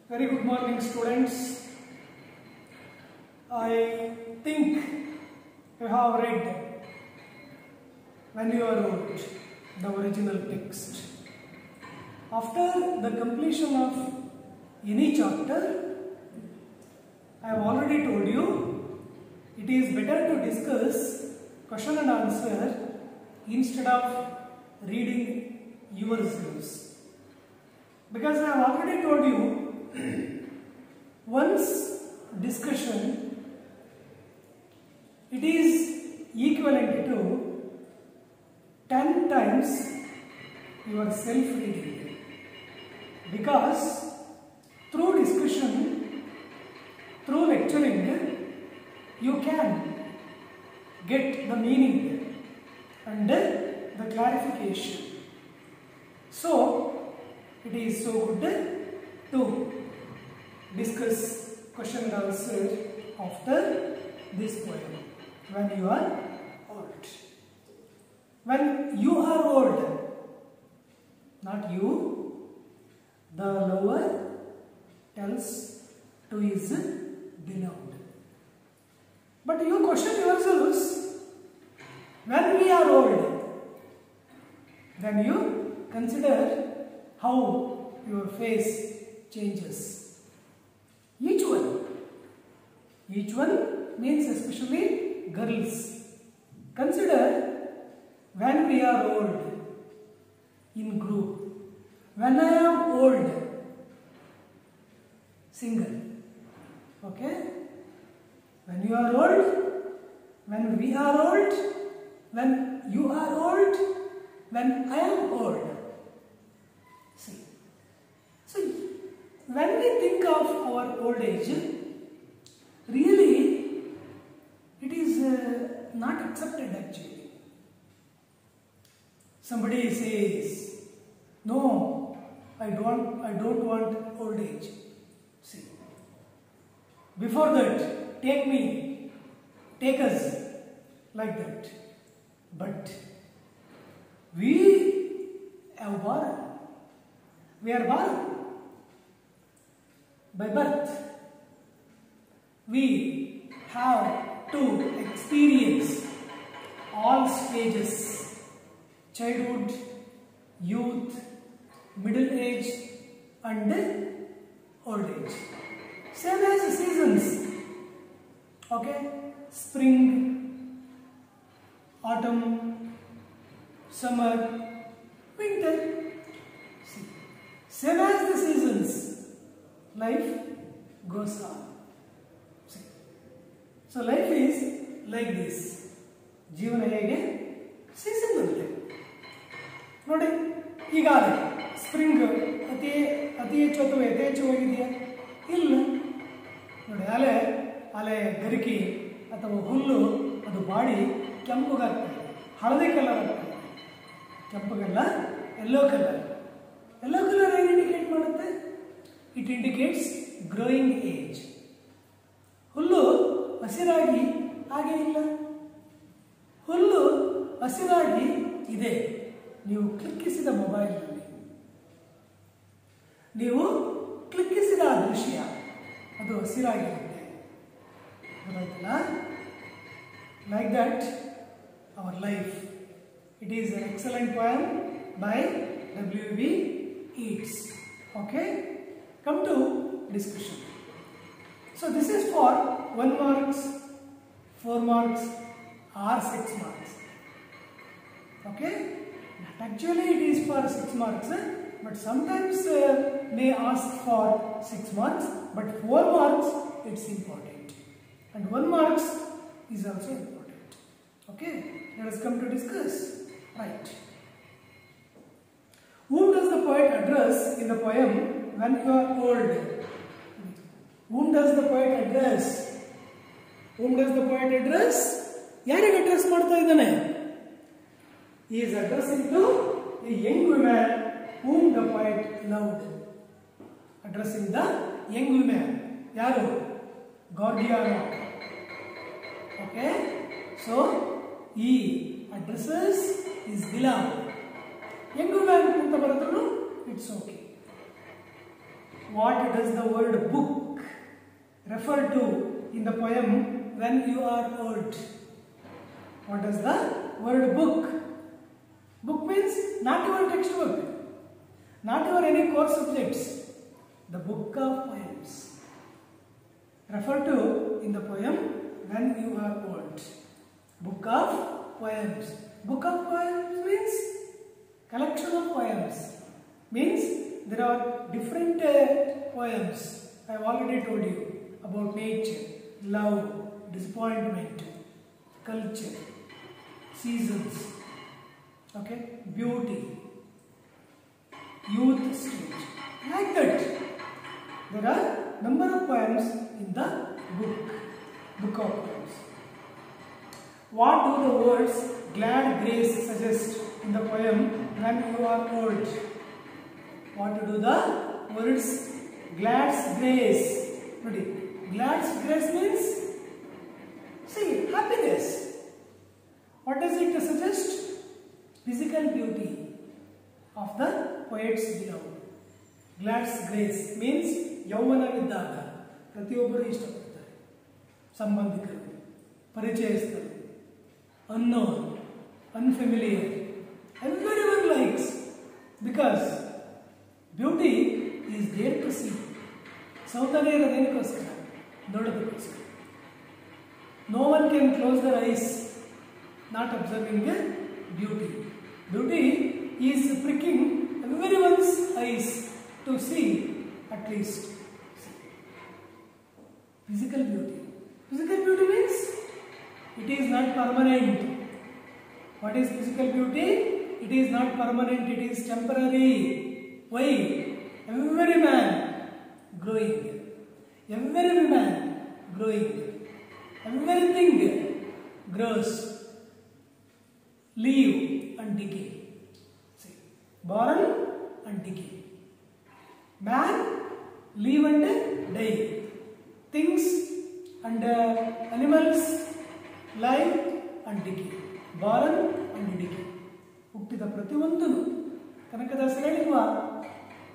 Very good morning, students. I think you have read when you are old the original text. After the completion of any chapter, I have already told you it is better to discuss question and answer instead of reading yourselves. Because I have already told you once discussion, it is equivalent to 10 times your self-reading. Because through discussion, through lecturing, you can get the meaning and the clarification. So, it is so good to discuss question and answer after this poem when you are old. When you are old, not you, the lover tells to his beloved. But you question yourselves, when we are old, then you consider how your face changes. Each one means especially girls. Consider when we are old in group. When I am old, single. Okay? When you are old, when we are old, when you are old, when I am old. See. So, when we think of our old age, really it is not accepted actually. Somebody says, no, I don't want old age. See, before that, take us, like that. But we are born by birth. We have to experience all stages: childhood, youth, middle age and old age. Same as the seasons. Okay? Spring, autumn, summer, winter. See. Same as the seasons, life goes on. See. So life is like this. ಜೀವನ ಹೇಗೆ season ಬರುತ್ತೆ ನೋಡಿ. ಈಗಾಗಲೇ spring ಅತಿ ಹೆಚ್ಚು ಅಥವಾ ಯಥೇಚ್ಛ ಹೋಗಿದೆಯಾ? ಇಲ್ಲ ನೋಡಿ. ಅಲೆ ಗರಿಕೆ ಅಥವಾ ಹುಲ್ಲು ಅದು ಬಾಡಿ ಕೆಂಪುಗಾಗ್ತದೆ, ಹಳದಿ ಕಲರ್ ಆಗ್ತದೆ. ಕೆಂಪುಗಲ್ಲ, ಯೆಲ್ಲೋ ಕಲರ್. ಯೆಲ್ಲೋ ಕಲರ್ ಏನು ಇಂಡಿಕೇಟ್ ಮಾಡುತ್ತೆ? It indicates growing age. ಹುಲ್ಲು ಹಸಿರಾಗಿ ಹಾಗೆ ಇಲ್ಲ, ಹುಲ್ಲು ಹಸಿರಾಗಿ ಇದೆ. ನೀವು ಕ್ಲಿಕ್ಕಿಸಿದ ಮೊಬೈಲ್ನಲ್ಲಿ ನೀವು ಕ್ಲಿಕ್ಕಿಸಿದ ಆ ದೃಶ್ಯ ಅದು ಹಸಿರಾಗಿರುತ್ತೆ. ಗೊತ್ತಾಯ್ತಲ್ಲ? Like that our life. It is an excellent poem by W.B. Yeats. Okay? Come to discussion. So this is for 1 marks, 4 marks or 6 marks. Okay? Actually it is for 6 marks, but sometimes may ask for 6 marks, but 4 marks it's important. And 1 marks is also important. Okay? Let us come to discuss. Right. Whom does the poet address in the poem when you are old? Whom does the poet address? Whom does the poet address? ಯಾರಿಗೆ address ಮಾಡ್ತಾ ಇದ್ದಾನೆ? He is addressing to a young woman whom the poet loved. Addressing the young woman. ಯಾರು? Gordiana. Okay? So, he addresses his beloved. Young man ಅಂತ ಬರೆದ್ರು it's okay. What does the word book refer to in the poem when you are old? What does the word book? Book means not your textbook, not your any core subjects. The book of poems refer to in the poem when you are old. Book of poems. Book of poems means collection of poems. Means there are different poems. I have already told you about nature, love, disappointment, culture, seasons, okay, beauty, youth stage, like that. There are number of poems in the book of poems. What do the words glad grace suggest in the poem when you are old? What do the words glad's grace? Ready? Glad's grace means, see, happiness. What does it suggest? Physical beauty of the poet's beloved. Glad's grace means ಯೌವನವಿದ್ದಾಗ ಪ್ರತಿಯೊಬ್ಬರು ಇಷ್ಟಪಡ್ತಾರೆ, ಸಂಬಂಧಿಕರು, ಪರಿಚಯಸ್ಥರು, unknown, unfamiliar. Everyone likes because beauty is there to see. Soundarya ಇರೋದೇನಕ್ಕೋಸ್ಕರ? ನೋಡೋದಕ್ಕೋಸ್ಕರ. No one can close their eyes not observing the beauty. Beauty is pricking everyone's eyes to see at least. Physical beauty. Physical beauty means it is not permanent. What is physical beauty? It is not permanent, it is temporary. Why? Every man growing. Every woman growing. Everything grows. Leave and decay. See, born and decay. Man, live and die. Things and animals live and decay. Born and decay. ಹುಟ್ಟಿದ ಪ್ರತಿಯೊಂದನು ಕನಕದಾಸರು ಹೇಳಿಲ್ವಾ?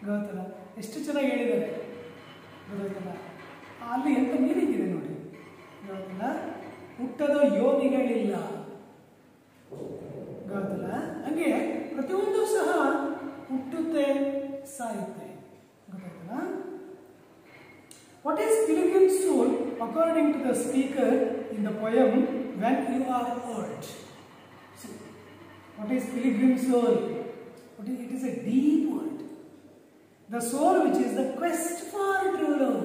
ಗೊತ್ತಲ್ಲ, ಎಷ್ಟು ಚೆನ್ನಾಗಿ ಹೇಳಿದ್ದಾರೆ ಗೊತ್ತಲ್ಲ. ಅಲ್ಲಿ ಎಂತ ಮೀನಿಂಗ್ ಇದೆ ನೋಡಿ, ಗೊತ್ತಲ್ಲ. ಹುಟ್ಟದ ಯೋನಿಗಳಿಲ್ಲ, ಗೊತ್ತಲ್ಲ. ಹಂಗೆ ಪ್ರತಿಯೊಂದು ಸಹ ಹುಟ್ಟುತ್ತೆ, ಸಾಯುತ್ತೆ, ಗೊತ್ತಾಯ್ತಲ್ಲ. What is pilgrim's soul according to the speaker in the poem when you are old? See, what is pilgrim's soul? It is a deep word. The soul which is the quest for true love,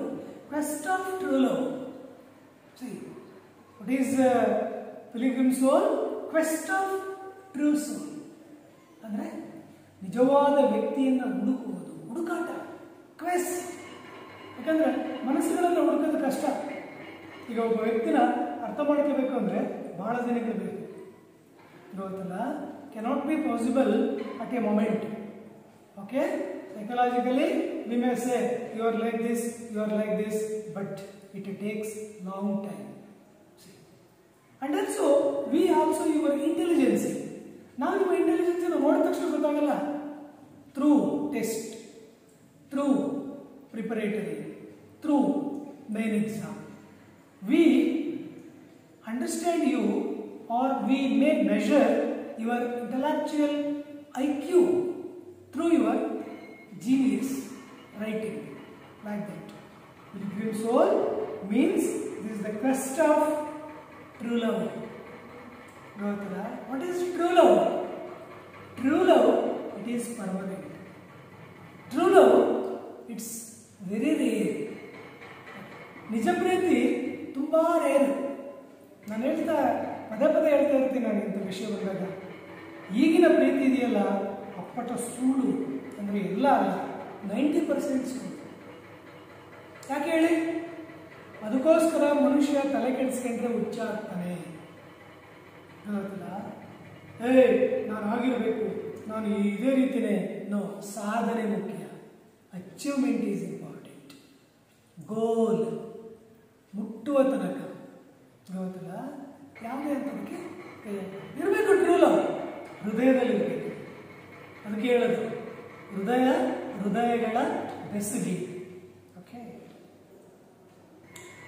quest of true love. See, what is pilgrim's soul? Quest of true soul. ಅಂದರೆ ನಿಜವಾದ ವ್ಯಕ್ತಿಯನ್ನು ಹುಡುಕುವುದು, ಹುಡುಕಾಟ, quest. ಯಾಕಂದರೆ ಮನಸ್ಸುಗಳನ್ನು ಹುಡುಕೋದು ಕಷ್ಟ. ಈಗ ಒಬ್ಬ ವ್ಯಕ್ತಿನ ಅರ್ಥ ಮಾಡ್ಕೋಬೇಕು ಅಂದರೆ ಬಹಳ ದಿನಗಳು ಬೇಕು, ಗೊತ್ತಲ್ಲ. Cannot be possible at A moment. Okay, psychologically we may say you are like this, you are like this, but it takes long time. See, and also we also your intelligence. ನಾವು ನಿಮ್ಮ intelligence ನೋಡಿದ ತಕ್ಷಣ ಗೊತ್ತಾಗಲ್ಲ. Through test, through preparatory, through main exam we understand you, or we may measure your intellectual IQ through your genius writing, like that. Pilgrim soul means this is the quest of true love. What is true love? True love, it is permanent. True love, it's very rare. ನಿಜ ಪ್ರೀತಿ ತುಂಬಾ rare. ನಾನು ಪದೇ ಪದೇ ಹೇಳ್ತಾ ಇರ್ತೀನಿ ನಾನು ಇಂಥ ವಿಷಯ ಬಂದಾಗ. ಈಗಿನ ಪ್ರೀತಿ ಇದೆಯಲ್ಲ, ಅಪ್ಪಟ ಸುಳ್ಳು. ಅಂದರೆ ಎಲ್ಲ ಅಲ್ಲ, 90% ಸುಳ್ಳು. ಯಾಕೆ ಹೇಳಿ? ಅದಕ್ಕೋಸ್ಕರ ಮನುಷ್ಯ ತಲೆ ಕೆಡಿಸ್ಕೊಂಡ್ರೆ ಹುಚ್ಚ ಆಗ್ತಾನೆ. ಗೊತ್ತಿಲ್ಲ, ನಾನು ಆಗಿರಬೇಕು, ನಾನು ಇದೇ ರೀತಿಯೇ. ನೋ, ಸಾಧನೆ ಮುಖ್ಯ. Achievement is important. ಗೋಲ್ ಮುಟ್ಟುವ ತನಕ, ಗೊತ್ತಿಲ್ಲ, ಯಾವುದೇ ಅಂತಕ್ಕೆ ಇರಬೇಕು. ಟ್ರೂ ಲವ್ ಹೃದಯದಲ್ಲಿ ಇರಬೇಕು. ಅದು ಅದಕ್ಕೆ ಹೇಳೋದು ಹೃದಯಗಳ ಬೆಸುಗೆ. Okay,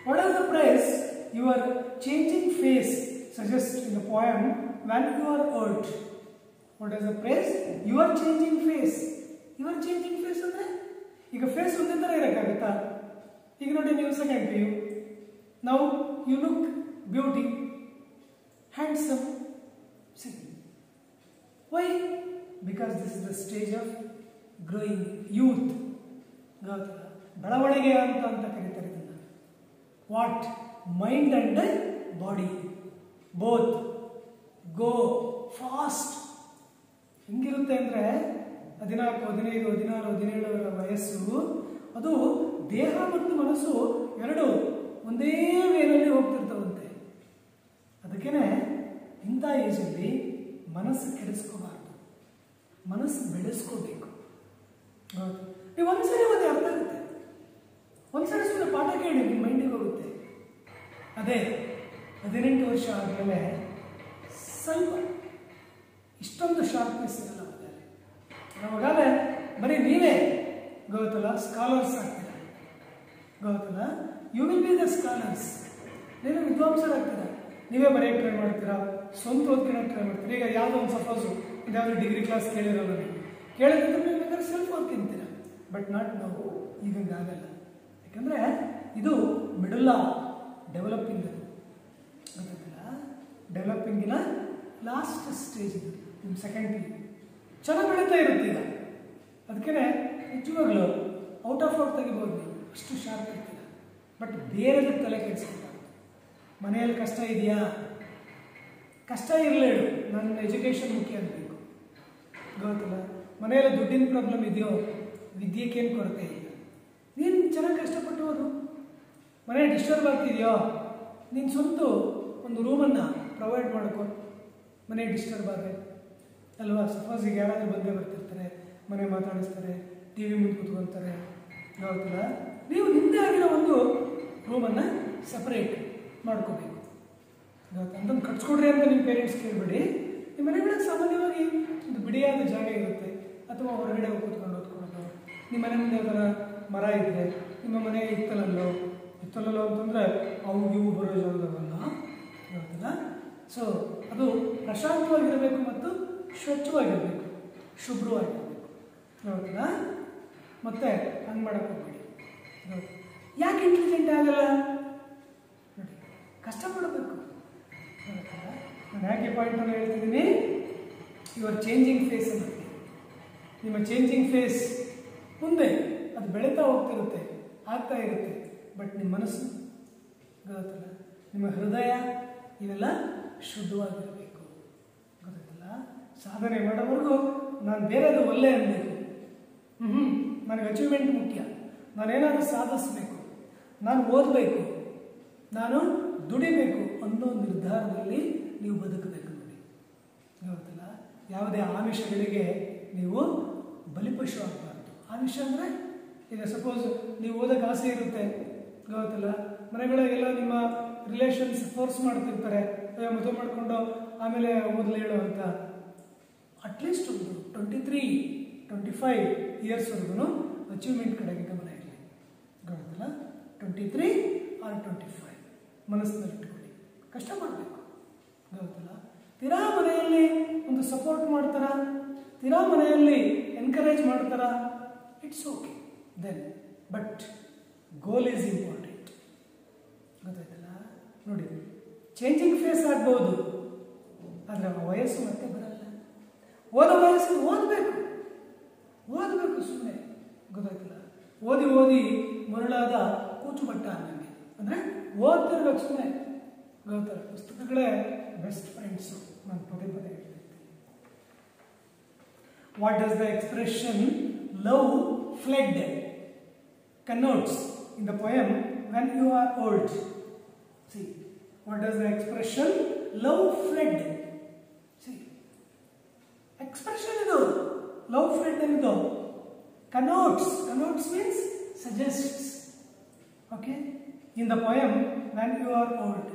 what are the phrase your changing face suggest in the poem when you are hurt? What is the praise? Your changing face. Your changing face ಅಂದ್ರೆ ಈಗ ಫೇಸ್ ಒಂದೇ ತರ ಇರಕ್ಕಾಗುತ್ತಾ? ಈಗ ನೋಡಿ, ನೀವು second PU, now you look beauty, handsome. See, why? Because this is the stage of growing youth. ಬೆಳವಣಿಗೆ ಅಂತ ಕರೀತಾರೆ ಇದನ್ನ. What? Mind and body both go fast. ಹೆಂಗಿರುತ್ತೆ ಅಂದರೆ 14, 15, 16, 17 ವಯಸ್ಸು, ಅದು ದೇಹ ಮತ್ತು ಮನಸ್ಸು ಎರಡು ಒಂದೇ ವೇನಲ್ಲಿ ಹೋಗ್ತಿರ್ತಾವಂತೆ. ಅದಕ್ಕೇನೆ ಇಂಥ ಏಜಲ್ಲಿ ಮನಸ್ಸು ಕೆಡಿಸ್ಕೋಬಾರ್ದು, ಮನಸ್ಸು ಬೆಳೆಸ್ಕೋಬೇಕು. ನೀವು ಒಂದ್ಸರಿ ಓದಿ ಅರ್ಥ ಆಗುತ್ತೆ, ಒಂದ್ಸರಿ ಸುಮ್ಮನೆ ಪಾಠ ಕೇಳಿ ನಿಮ್ಮ ಮೈಂಡಿಗೆ ಹೋಗುತ್ತೆ. ಅದೇ 18 ವರ್ಷ ಆದಮೇಲೆ ಸ್ವಲ್ಪ ಇಷ್ಟೊಂದು ಶಾರ್ಪ್ನೆಸ್ ಇರಲ್ಲ. ಅವಾಗಲೇ ಬರೀ ನೀವೇ ಗೊತ್ತಲ್ಲ ಸ್ಕಾಲರ್ಸ್ ಆಗ್ತೀರ, ಗೊತ್ತಲ್ಲ, you will be the scholars. ನೀವೇ ವಿದ್ವಾಂಸರಾಗ್ತೀರ, ನೀವೇ ಬರೆಯೋಕ್ಕೆ ಟ್ರೈ ಮಾಡ್ತೀರಾ, ಸ್ವಂತ ಓದ್ಕೊಳ್ಳೋಕೆ ಟ್ರೈ ಮಾಡ್ತೀರಾ. ಈಗ ಯಾವುದೋ ಒಂದು ಸಪೋಸು ಇದ್ಯಾವುದೋ ಡಿಗ್ರಿ ಕ್ಲಾಸ್ ಕೇಳಿರೋಲ್ಲ, ನೀವು ಕೇಳಿದ್ರೆ ನೀವು ಬೇಕಾದ್ರೆ ಸೆಲ್ಫ್ ವರ್ಕ್ ತಿಂತೀರ. ಬಟ್ ನಾಟ್ ನಾವು, ಈಗಂಗೆ ಆಗಲ್ಲ. ಯಾಕಂದರೆ ಇದು ಮಿಡಲ್ ಡೆವಲಪಿಂಗ್, ಗೊತ್ತಿಲ್ಲ, ಡೆವಲಪಿಂಗಿನ ಲಾಸ್ಟ್ ಸ್ಟೇಜ್ ಇದು. ನಿಮ್ಮ ಸೆಕೆಂಡ್ PU ಚೆನ್ನಾಗಿ ಬೆಳೀತಾ ಇರುತ್ತೆ ಈಗ. ಅದಕ್ಕೆ ನಿಜವಾಗ್ಲೂ ಔಟ್ ಆಫ್ ಔಟ್ ತೆಗಿಬೋದು ನೀವು, ಅಷ್ಟು ಶಾರ್ಪ್ ಇರ್ತೀರ. ಬಟ್ ಬೇರೆದ ತಲೆ ಕೆಡಿಸ್ಕೊಳ್ಬಾರ್ದು. ಮನೆಯಲ್ಲಿ ಕಷ್ಟ ಇದೆಯಾ? ಕಷ್ಟ ಇರಲೇಳು, ನನ್ನ ಎಜುಕೇಷನ್ ಮುಖ್ಯ ಅನ್ನಬೇಕು, ಗೊತ್ತಲ್ಲ. ಮನೆಯಲ್ಲಿ ದುಡ್ಡಿನ ಪ್ರಾಬ್ಲಮ್ ಇದೆಯೋ? ವಿದ್ಯೆಗೇನು ಕೊರತೆ ಇಲ್ಲ, ನೀನು ಚೆನ್ನಾಗಿ ಕಷ್ಟಪಟ್ಟು ಓದು. ಮನೆ ಡಿಸ್ಟರ್ಬ್ ಆಗ್ತಿದೆಯೋ? ನೀನು ಸ್ವಂತ ಒಂದು ರೂಮನ್ನು ಪ್ರೊವೈಡ್ ಮಾಡ್ಕೊ, ಮನೆ ಡಿಸ್ಟರ್ಬ್ ಆದರೆ ಅಲ್ವಾ. ಸಪೋಸ್ ಈಗ ಯಾರಾದರೂ ಬಂದೇ ಬರ್ತಿರ್ತಾರೆ, ಮನೆ ಮಾತಾಡಿಸ್ತಾರೆ, TV ಮುಂದೆ ಕೂತ್ಕೊಳ್ತಾರೆ, ಗೊತ್ತಲ್ಲ. ನೀವು ನಿಮ್ಮದೇ ಆಗಿರೋ ಒಂದು ರೂಮನ್ನು ಸಪ್ರೇಟ್ ಮಾಡ್ಕೋಬೇಕು, ಗೊತ್ತಾ. ಅಂತಂದು ಕಟ್ಸ್ಕೊಡ್ರಿ ಅಂತ ನಿಮ್ಮ ಪೇರೆಂಟ್ಸ್ ಕೇಳಬೇಡಿ. ನಿಮ್ಮ ಮನೆಗಳಲ್ಲಿ ಸಾಮಾನ್ಯವಾಗಿ ಒಂದು ಬಿಡಿಯಾದ ಜಾಗ ಇರುತ್ತೆ, ಅಥವಾ ಹೊರಗಡೆ ಹೋಗಿ ಕೂತ್ಕೊಂಡು ಓದ್ಕೊಳ್ಳೋದು. ನಿಮ್ಮ ಮನೆ ಮುಂದೆ ಯಾವ್ದಾರ ಮರ ಇದ್ದರೆ, ನಿಮ್ಮ ಮನೆ ಇತ್ತಲಲ್ಲೋ ಅಂತಂದರೆ ಅವು ಇವು ಬರೋ ಜಾಗದವಲ್ಲ, ಗೊತ್ತಲ್ಲ. ಸೊ ಅದು ಪ್ರಶಾಂತವಾಗಿರಬೇಕು ಮತ್ತು ಸ್ವಚ್ಛವಾಗಿರಬೇಕು, ಶುಭ್ರವಾಗಿರಬೇಕು, ಗೊತ್ತಲ್ಲ. ಮತ್ತೆ ಹಂಗೆ ಮಾಡೋಕ್ಕೆ ಹೋಗ್ಬೇಡಿ. ಯಾಕೆ ಇಂಟೆಲಿಜೆಂಟ್ ಆಗಲ್ಲ ನೋಡಿ, ಕಷ್ಟಪಡಬೇಕು, ಗೊತ್ತಲ್ಲ. ನಾನು ಯಾಕೆ ಪಾಯಿಂಟನ್ನು ಹೇಳ್ತಿದ್ದೀನಿ, ಯುವರ್ ಚೇಂಜಿಂಗ್ ಫೇಸ್ ಅನ್ನೋದು. ನಿಮ್ಮ ಚೇಂಜಿಂಗ್ ಫೇಸ್ ಮುಂದೆ ಅದು ಬೆಳೀತಾ ಹೋಗ್ತಿರುತ್ತೆ, ಆಗ್ತಾ ಇರುತ್ತೆ. ಬಟ್ ನಿಮ್ಮ ಮನಸ್ಸು, ಗೊತ್ತಲ್ಲ, ನಿಮ್ಮ ಹೃದಯ ಇವೆಲ್ಲ ಶುದ್ಧವಾಗಿರಬೇಕು, ಗೊತ್ತಿಲ್ಲ. ಸಾಧನೆ ಮಾಡೋವರೆಗೂ ನಾನು ಬೇರೆದು ಒಳ್ಳೆ ಅನ್ನಬೇಕು, ನನಗೆ ಅಚೀವ್ಮೆಂಟ್ ಮುಖ್ಯ, ನಾನೇನಾದರೂ ಸಾಧಿಸಬೇಕು, ನಾನು ಓದಬೇಕು, ನಾನು ದುಡಿಬೇಕು ಅನ್ನೋ ನಿರ್ಧಾರದಲ್ಲಿ ನೀವು ಬದುಕಬೇಕು ನೋಡಿ, ಗೊತ್ತಿಲ್ಲ. ಯಾವುದೇ ಆಮಿಷಗಳಿಗೆ ನೀವು ಬಲಿಪಶು ಆಗಬಾರ್ದು. ಆಮಿಷ ಅಂದರೆ ಈಗ ಸಪೋಸ್ ನೀವು ಓದೋಕ್ಕೆ ಆಸೆ ಇರುತ್ತೆ, ಗೊತ್ತಿಲ್ಲ, ಮನೆಗಳಿಗೆಲ್ಲ ನಿಮ್ಮ ರಿಲೇಷನ್ಸ್ ಫೋರ್ಸ್ ಮಾಡ್ತಿರ್ತಾರೆ, ಮದುವೆ ಮಾಡಿಕೊಂಡು ಆಮೇಲೆ ಓದಲೇಳು ಅಂತ. ಅಟ್ಲೀಸ್ಟ್ ಒಂದು 23-25 ಇಯರ್ಸ್ವರೆಗೂ ಅಚೀವ್ಮೆಂಟ್ ಕಡೆಗೆ ಗಮನ ಇರಲಿ, ಗೊತ್ತಿಲ್ಲ. 23 or 25 ಮನಸ್ಸಿನಲ್ಲಿ ಇಟ್ಕೊಳ್ಳಿ, ಕಷ್ಟ ಮಾಡಬೇಕು, ಗೊತ್ತಿಲ್ಲ. ತೀರಾ ಮನೆಯಲ್ಲಿ ಒಂದು ಸಪೋರ್ಟ್ ಮಾಡ್ತಾರ, ತೀರಾ ಮನೆಯಲ್ಲಿ ಎನ್ಕರೇಜ್ ಮಾಡ್ತಾರ, it's okay then. But goal is important, ಗೊತ್ತಾಯ್ತಲ್ಲ. ನೋಡಿ, ಚೇಂಜಿಂಗ್ ಫೇಸ್ ಆಗ್ಬೋದು, ಆದರೆ ಆ ವಯಸ್ಸು ಮತ್ತೆ ಬರಲ್ಲ. ಓದೋ ವಯಸ್ಸು ಓದಬೇಕು ಸುಮ್ಮನೆ, ಗೊತ್ತಾಯ್ತಲ್ಲ. ಓದಿ ಮರಳಾದ ಕೂಚು ಬಟ್ಟ ಅನ್ನಂಗೆ, ಅಂದರೆ ಓದ್ತಿರ್ಬೇಕು ಸುಮ್ಮನೆ, ಗೊತ್ತಲ್ಲ. ಪುಸ್ತಕಗಳೇ ಬೆಸ್ಟ್ ಫ್ರೆಂಡ್ಸು, ನಾನು ಪದೇ ಹೇಳ್ತಿರ್ತೀನಿ. What does the expression love fled connotes in the poem when you are old? See, what does the expression love fled? See, expression idu love fled endu connotes means suggests, okay. In the poem when you are old,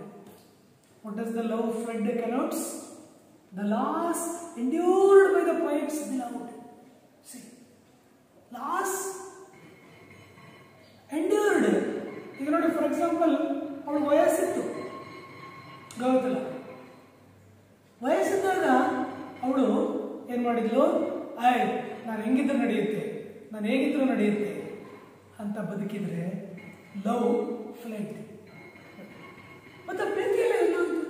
what does the love fled connotes? The loss endured by the poet's beloved. Pass endured. ಈಗ ನೋಡಿ, for example, ಅವಳು ವಯಸ್ಸಿತ್ತು, ಗೊತ್ತಲ್ಲ, ವಯಸ್ಸಿದ್ದಾಗ ಅವಳು ಏನು ಮಾಡಿದ್ಲು, ನಾನು ಹೆಂಗಿದ್ರು ನಡೆಯುತ್ತೆ, ನಾನು ಹೇಗಿದ್ರು ನಡೆಯುತ್ತೆ ಅಂತ ಬದುಕಿದ್ರೆ ಲವ್ ಫ್ಲೈಟ್. ಮತ್ತೆ ಪ್ರೀತಿಯೆಲ್ಲ ಎಲ್ಲೋದ್ರು,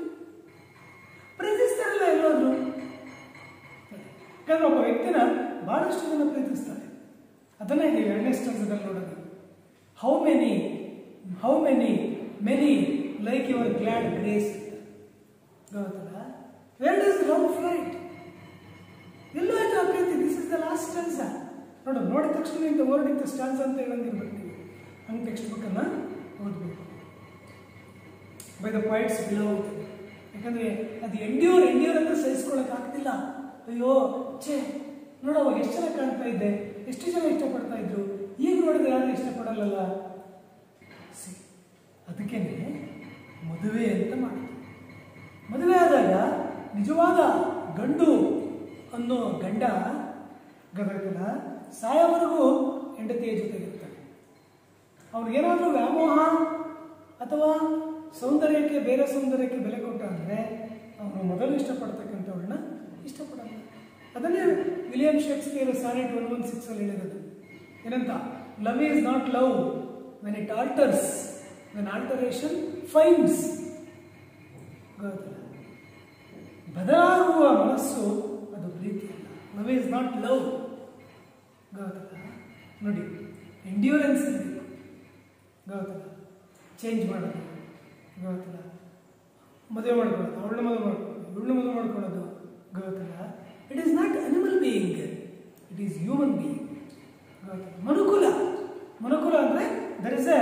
ಪ್ರೀತಿಸ್ತಾರಲ್ಲ ಎಲ್ಲೋದ್ರು. ಯಾಕಂದ್ರೆ ಒಬ್ಬ ವ್ಯಕ್ತಿನ ಬಹಳಷ್ಟು ಜನ ಪ್ರೀತಿಸ್ತಾರೆ. ಅದನ್ನೇ ನೀವು 2ನೇ ಸ್ಟೆನ್ಸದಲ್ಲಿ ನೋಡೋದು. How many like your glad grace. ಗೊತ್ತಲ್ಲ, ವೇರ್ ಡಸ್ ಲವ್ ಫ್ಲೈಟ್? ಎಲ್ಲೋ ಆಯ್ತು ಆ ಪ್ರೀತಿ. This is the last stanza. ನೋಡಿದ ತಕ್ಷಣ ಇಂಥ ವರ್ಡ್ ಇಂಥ ಸ್ಟಾನ್ಸ್ ಅಂತ ಹೇಳಂಗಿರ್ಬೇಕು ನೀವು. ಹಂಗೆ ಟೆಕ್ಸ್ಟ್ ಬುಕ್ಕನ್ನು ಓದಬೇಕು. By the points below. ಯಾಕಂದರೆ ಅದು ಎಂಡ್ಯೂರ್ ಅಂತ ಸಹಿಸ್ಕೊಳ್ಳೋಕ್ಕಾಗ್ತಿಲ್ಲ. ಅಯ್ಯೋ ಛೇ, ನೋಡು ಅವಾಗ ಎಷ್ಟು ಜನ ಕಾಣ್ತಾ ಇದ್ದೆ, ಎಷ್ಟು ಜನ ಇಷ್ಟಪಡ್ತಾ ಇದ್ರು, ಈಗ ನೋಡಿದ್ರೆ ಯಾರು ಇಷ್ಟಪಡಲ್ಲ. ಅದಕ್ಕೇನೆ ಮದುವೆ ಅಂತ ಮಾಡಿದ್ರು. ಮದುವೆ ಆದಾಗ ನಿಜವಾದ ಗಂಡು ಅನ್ನೋ ಗಂಡ ಗದಗಲ್ಲ ಸಾಯವರೆಗೂ ಹೆಂಡತಿಯ ಜೊತೆಗಿರ್ತಾನೆ. ಅವ್ರಿಗೇನಾದರೂ ವ್ಯಾಮೋಹ ಅಥವಾ ಸೌಂದರ್ಯಕ್ಕೆ, ಬೇರೆ ಸೌಂದರ್ಯಕ್ಕೆ ಬೆಲೆ ಕೊಟ್ಟ ಅಂದರೆ ಅವನು ಮೊದಲು ಇಷ್ಟಪಡ್ತಕ್ಕಂಥವ್ರನ್ನ ಇಷ್ಟಪಡಲ್ಲ. ಅದನ್ನೇ ವಿಲಿಯಂ ಶೇಕ್ಸ್ಪಿಯರ್ ಸಾನೆಟ್ 116 ಹೇಳಿರೋದು. ಏನಂತ? Love is not love when it alters, when alteration finds. ಗೊತ್ತಿಲ್ಲ, ಬದಲಾಗುವ ಮನಸ್ಸು ಅದು ಪ್ರೀತಿ ಅಲ್ಲ. Love is not love. ಗೊತ್ತಿಲ್ಲ, ನೋಡಿ, ಎಂಡ್ಯೂರೆನ್ಸ್ ಇರಬೇಕು. ಗೊತ್ತಿಲ್ಲ, ಚೇಂಜ್ ಮಾಡೋದು. ಗೊತ್ತಿಲ್ಲ, ಮದುವೆ ಮಾಡ್ಕೊಳ್ಳೋದು, ಅವಳನ್ನ ಮದುವೆ ಮಾಡ್ಕೊಳ್ಳೋದು, ಇವಳನ್ನ ಮದುವೆ ಮಾಡ್ಕೊಳ್ಳೋದು. ಗೊತ್ತಿಲ್ಲ, it is not animal being, it is human being. ಮನುಕುಲ ಅಂದರೆ ದರ್ ಇಸ್ ಎ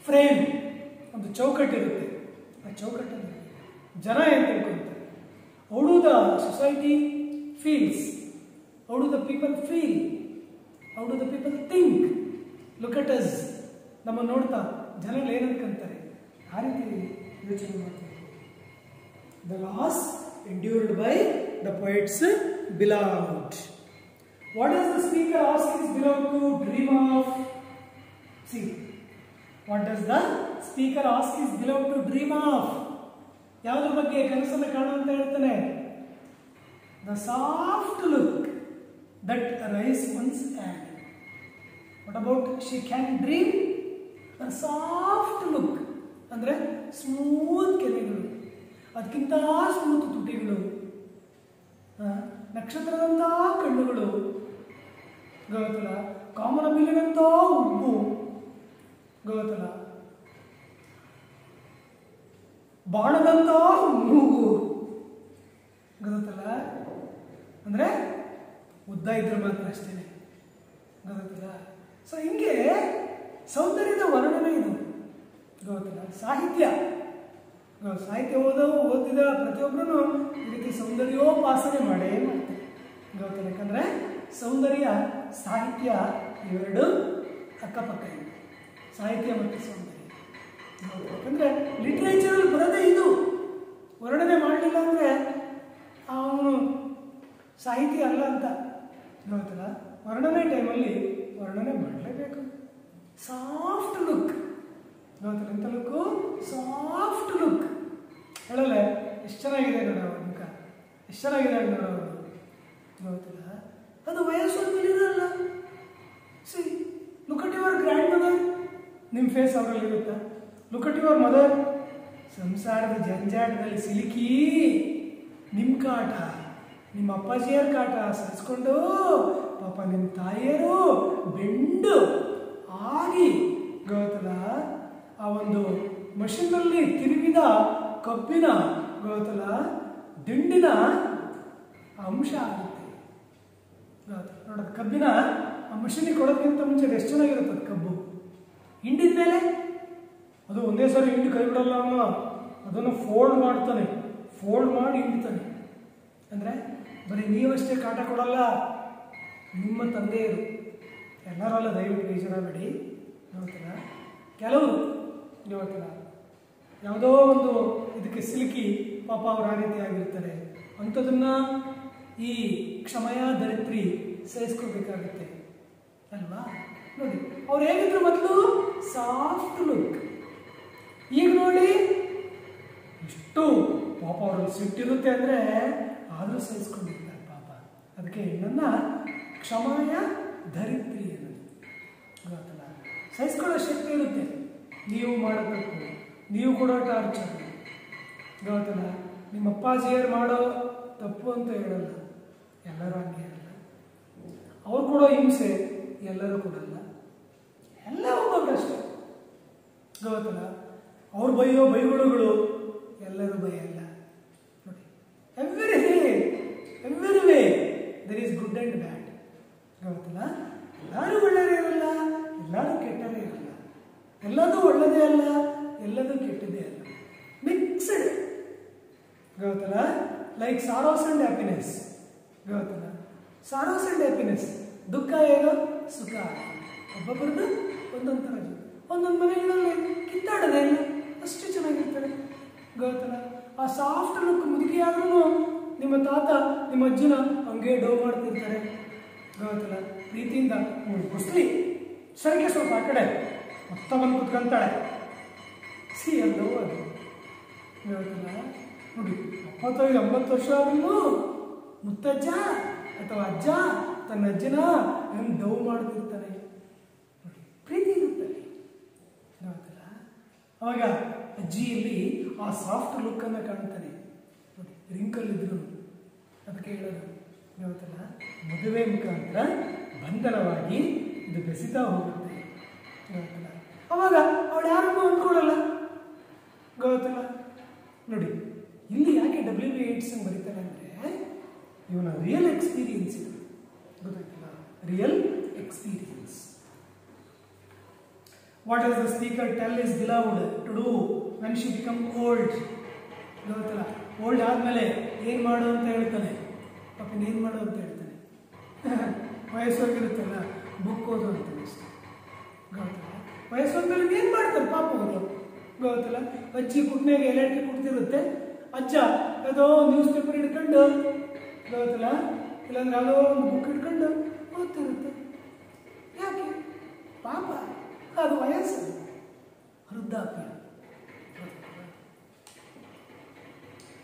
ಫ್ರೇಮ್, ಒಂದು ಚೌಕಟ್ಟಿರುತ್ತೆ. ಆ ಚೌಕಟ್ಟಲ್ಲಿ ಜನ ಏನು ತಿಳ್ಕೊಳ್ತಾರೆ. How do the society feels, how do the people feel, how do the people think, look at us. ನಮ್ಮ ನೋಡ್ತಾ ಜನಗಳು ಏನು ಅನ್ಕೊಂತಾರೆ, ಆ ರೀತಿ ಯೋಚನೆ ಮಾಡ್ತಾರೆ. The loss endured by the poet's beloved. What does the speaker ask his beloved to dream of? See, what does the speaker ask his beloved to dream of? ಯಾವುದ್ರ ಬಗ್ಗೆ ಕನಸನ್ನು ಕಾಣು ಅಂತ ಹೇಳ್ತಾನೆ? The soft look that arise one's hand. What about she can dream? A soft look ಅಂದ್ರೆ smooth ಕೆನೆಗಳು, ಅದಕ್ಕಿಂತ smooth ತುಟಿಗಳು, ನಕ್ಷತ್ರದಂಥ ಕಣ್ಣುಗಳು, ಗೊತ್ತಲ್ಲ, ಕಾಮನ ಬಿಲ್ಲಿನಂಥ ಉಬ್ಬು, ಗೊತ್ತಲ್ಲ, ಬಾಣದಂಥ ಮೂಗು, ಗೊತ್ತಲ್ಲ, ಅಂದರೆ ಉದ್ದ ಇದ್ರೆ ಮಾತ್ರ ಅಷ್ಟೇ. ಗೊತ್ತಲ್ಲ, ಸೊ ಹಿಂಗೆ ಸೌಂದರ್ಯದ ವರ್ಣನೆ ಇದು. ಗೊತ್ತಲ್ಲ, ಸಾಹಿತ್ಯ ಓದಿದ ಪ್ರತಿಯೊಬ್ಬರೂ ಈ ರೀತಿ ಸೌಂದರ್ಯೋಪಾಸನೆ ಮಾಡೇ ಮಾಡ್ತಾರೆ. ಗೊತ್ತಲ್ಲ, ಯಾಕಂದರೆ ಸೌಂದರ್ಯ ಸಾಹಿತ್ಯ ಇವೆರಡು ಅಕ್ಕಪಕ್ಕ ಇದೆ, ಸಾಹಿತ್ಯ ಮತ್ತು ಸೌಂದರ್ಯ. ಯಾಕಂದರೆ ಲಿಟ್ರೇಚರಲ್ಲಿ ಬರೋದೇ ಇದು. ವರ್ಣನೆ ಮಾಡಲಿಲ್ಲ ಅಂದರೆ ಅವನು ಸಾಹಿತ್ಯ ಅಲ್ಲ ಅಂತ. ಗೊತ್ತಲ್ಲ, ವರ್ಣನೆ ಟೈಮಲ್ಲಿ ವರ್ಣನೆ ಮಾಡಲೇಬೇಕು. ಸಾಫ್ಟ್ ಲುಕ್, ಗೊತ್ತಲ್ಲ, ಎಂಥ ಲುಕ್ಕು? Soft look. ಹೇಳಲ್ಲ, ಎಷ್ಟು ಚೆನ್ನಾಗಿದೆ ನೋಡ ಅವ್ರ ಮುಖ, ಎಷ್ಟು ಚೆನ್ನಾಗಿದೆ ನೋಡ ಅವರು. ಗೊತ್ತಿಲ್ಲ, ಅದು ವಯಸ್ಸು ಇರಲ್ಲ. C, look at your grand mother, ನಿಮ್ಮ ಫೇಸ್ ಅವರಲ್ಲಿ ಇರುತ್ತಾ? ಲುಕ್ ಅಟ್ ಯುವರ್ ಮದರ್, ಸಂಸಾರದ ಜಂಜಾಟದಲ್ಲಿ ಸಿಲುಕಿ ನಿಮ್ಮ ಕಾಟ, ನಿಮ್ಮ ಅಪ್ಪಾಜಿಯರ ಕಾಟ ಸರಿಸ್ಕೊಂಡು ಪಾಪ ನಿಮ್ಮ ತಾಯಿಯರು ಬೆಂಡು ಆಗಿ, ಗೊತ್ತಲ್ಲ, ಆ ಒಂದು ಮಷಿನ್ನಲ್ಲಿ ತಿರುಗಿದ ಕಬ್ಬಿನ, ಗೊತ್ತಲ್ಲ, ದಿಂಡಿನ ಅಂಶ ಆಗುತ್ತೆ. ನೋಡೋದು, ಕಬ್ಬಿನ ಆ ಮಷಿನಿಗೆ ಕೊಡೋದಕ್ಕಿಂತ ಮುಂಚೆ ಎಷ್ಟು ಚೆನ್ನಾಗಿರುತ್ತೆ ಅದು ಕಬ್ಬು. ಹಿಂಡಿದ ಮೇಲೆ ಅದು ಒಂದೇ ಸಾರಿ ಹಿಂಡಿ ಕೈ ಬಿಡಲ್ಲ ಅವನು, ಅದನ್ನು ಫೋಲ್ಡ್ ಮಾಡ್ತಾನೆ, ಫೋಲ್ಡ್ ಮಾಡಿ ಹಿಂಡ್ತಾನೆ. ಅಂದರೆ ಬರೀ ನೀವಷ್ಟೇ ಕಾಟ ಕೊಡಲ್ಲ, ನಿಮ್ಮ ತಂದೆಯರು ಎಲ್ಲರಲ್ಲ, ದಯವಿಟ್ಟು ಬೇಜಾರಬೇಡಿ. ನೋಡ್ತೀರ, ಕೆಲವರು ನೋಡ್ತೀರ ಯಾವುದೋ ಒಂದು ಇದಕ್ಕೆ ಸಿಲುಕಿ ಪಾಪ ಅವರು ಆ ರೀತಿ ಆಗಿರ್ತಾರೆ. ಅಂಥದನ್ನು ಈ ಕ್ಷಮಯ ಧರಿತ್ರಿ ಸಹಿಸ್ಕೋಬೇಕಾಗುತ್ತೆ. ಅಲ್ವಾ? ನೋಡಿ ಅವ್ರು ಹೇಗಿದ್ರು ಮೊದಲು ಸಾಫ್ಟ್ ಲುಕ್, ಈಗ ನೋಡಿ ಎಷ್ಟು ಪಾಪ ಅವ್ರಲ್ಲಿ ಸಿಟ್ಟಿರುತ್ತೆ ಅಂದರೆ ಆದರೂ ಸಹಿಸ್ಕೊಂಡಿರ್ತಾರೆ ಪಾಪ. ಅದಕ್ಕೆ ಹೆಣ್ಣನ್ನು ಕ್ಷಮಾಯ ಧರಿತ್ರಿ ಅನ್ನೋದು ಗೊತ್ತಲ್ಲ. ಸಹಿಸ್ಕೊಳ್ಳೋ ಶಕ್ತಿ ಇರುತ್ತೆ. ನೀವು ಮಾಡಬೇಕು, ನೀವು ಕೊಡೋ ಟಾರ್ಚರ್ ಗೊತ್ತಲ್ಲ. ನಿಮ್ಮ ಅಪ್ಪಾಜಿಯರು ಮಾಡೋ ತಪ್ಪು ಅಂತ ಹೇಳಲ್ಲ, ಎಲ್ಲರೂ ಹಂಗೆ ಹೇಳಲ್ಲ. ಅವ್ರು ಕೊಡೋ ಹಿಂಸೆ ಎಲ್ಲರೂ ಕೊಡಲ್ಲ, ಎಲ್ಲ ಒಬ್ಬೊಬ್ಬರಷ್ಟೇ ಗೊತ್ತಲ್ಲ. ಅವ್ರು ಬೈಯೋ ಬೈಗುಳುಗಳು ಎಲ್ಲರೂ ಬೈಯಲ್ಲ. ನೋಡಿ every way there is good and bad ಗೊತ್ತಲ್ಲ. ಎಲ್ಲರೂ ಒಳ್ಳೆಯದೇ ಇರಲ್ಲ, ಎಲ್ಲರೂ ಕೆಟ್ಟದೇ ಇರಲ್ಲ, ಎಲ್ಲದೂ ಒಳ್ಳೆಯದೇ ಅಲ್ಲ, ಎಲ್ಲದೂ ಕೆಟ್ಟದೇ ಅಲ್ಲ, ಮಿಕ್ಸ್ಡ್ ಗೊತ್ತಲ್ಲ. ಲೈಕ್ ಸಾರೋಸ್ ಆ್ಯಂಡ್ ಹ್ಯಾಪಿನೆಸ್ ಗೊತ್ತಲ್ಲ. ಸಾರೋಸ್ ಆ್ಯಂಡ್ ಹ್ಯಾಪಿನೆಸ್, ದುಃಖ ಹೇಗೋ ಸುಖ, ಒಬ್ಬೊಬ್ಬರದ್ದು ಒಂದೊಂದು ಥರ ಜೀವ. ಒಂದೊಂದು ಮನೆಗಳಲ್ಲಿ ಕಿತ್ತಾಡೋದೇ ಇಲ್ಲ, ಅಷ್ಟು ಚೆನ್ನಾಗಿರ್ತಾರೆ ಗೊತ್ತಲ್ಲ. ಆ ಸಾಫ್ಟ್ ಲುಕ್ ಮುದುಕಿಯಾದ್ರೂ ನಿಮ್ಮ ತಾತ ನಿಮ್ಮ ಅಜ್ಜನ ಹಂಗೆ ಡೋ ಮಾಡ್ತಿರ್ತಾರೆ ಗೊತ್ತಲ್ಲ. ಪ್ರೀತಿಯಿಂದ ಕುಸ್ಲಿ ಸರಿಗೆ ಸ್ವಲ್ಪ ಆ ಕಡೆ ಮೊತ್ತ ಬಂದು ಕುತ್ಕೊಂತಾಳೆ, ಸಿ ಎಲ್ಲವೂ ಅದು ಗೊತ್ತಲ್ಲ. ನೋಡಿ 75-80 ವರ್ಷ ಆದ್ರೂ ಮುತ್ತಜ್ಜ ಅಥವಾ ಅಜ್ಜ ತನ್ನ ಅಜ್ಜನ ಹೆಂಗೆ ಡವ್ ಮಾಡ್ತಿರ್ತಾನೆ. ನೋಡಿ ಪ್ರೀತಿ ಇರುತ್ತೆ ಗೊತ್ತಲ್ಲ. ಅವಾಗ ಅಜ್ಜಿಯಲ್ಲಿ ಆ ಸಾಫ್ಟ್ ಲುಕ್ಕನ್ನು ಕಾಣ್ತಾನೆ. ನೋಡಿ ರಿಂಕಲ್ ಇದ್ರು, ಅದಕ್ಕೆ ಹೇಳೋದು ಗೊತ್ತಲ್ಲ. ಮದುವೆ ಮುಖಾಂತರ ಬಂಧನವಾಗಿ ಇದು ಬೆಸಿತಾ ಹೋಗುತ್ತೆ ಗೊತ್ತಲ್ಲ. ಅವಾಗ ಅವಳು ಯಾರನ್ನೂ ಅಂದ್ಕೊಳ್ಳಲ್ಲ ಗೊತ್ತಲ್ಲ. ನೋಡಿ ಇಲ್ಲಿ ಯಾಕೆ W.B. Yeats ಬರೀತಾರೆ ಅಂದರೆ ಇವನ ರಿಯಲ್ ಎಕ್ಸ್ಪೀರಿಯನ್ಸ್ ಇದು ಗೊತ್ತಾಯ್ತಲ್ಲ, real experience. What does the speaker tell is beloved to do when she become old ಗೊತ್ತಲ್ಲ. ಓಲ್ಡ್ ಆದಮೇಲೆ ಏನು ಮಾಡು ಅಂತ ಹೇಳ್ತಾನೆ, ಪಾಪ ಏನು ಮಾಡು ಅಂತ ಹೇಳ್ತಾನೆ. ವಯಸ್ಸೋಗಿರುತ್ತಲ್ಲ, ಬುಕ್ ಓದು ಅಂತಾನೆ ಅಷ್ಟೇ ಗೊತ್ತಲ್ಲ. ವಯಸ್ಸೋದ್ಮೇಲೆ ಏನು ಮಾಡ್ತಾರೆ ಪಾಪ ಅವರು ಗೊತ್ತಲ್ಲ. ಅಜ್ಜಿ ಕುಟ್ನೆಗೆ ಎಲೆಕ್ಟ್ರಿ ಕುಡ್ತಿರುತ್ತೆ, ಅಜ್ಜ ಯಾವುದೋ ನ್ಯೂಸ್ ಪೇಪರ್ ಹಿಡ್ಕೊಂಡು ಗೊತ್ತಲ್ಲ, ಇಲ್ಲಾಂದ್ರೆ ಯಾವುದೋ ಒಂದು ಬುಕ್ ಹಿಡ್ಕೊಂಡು ಓದ್ತಿರುತ್ತೆ. ಯಾಕೆ ಪಾಪ, ಅದು ವಯಸ್ಸು, ವೃದ್ಧಾಪ್ಯ.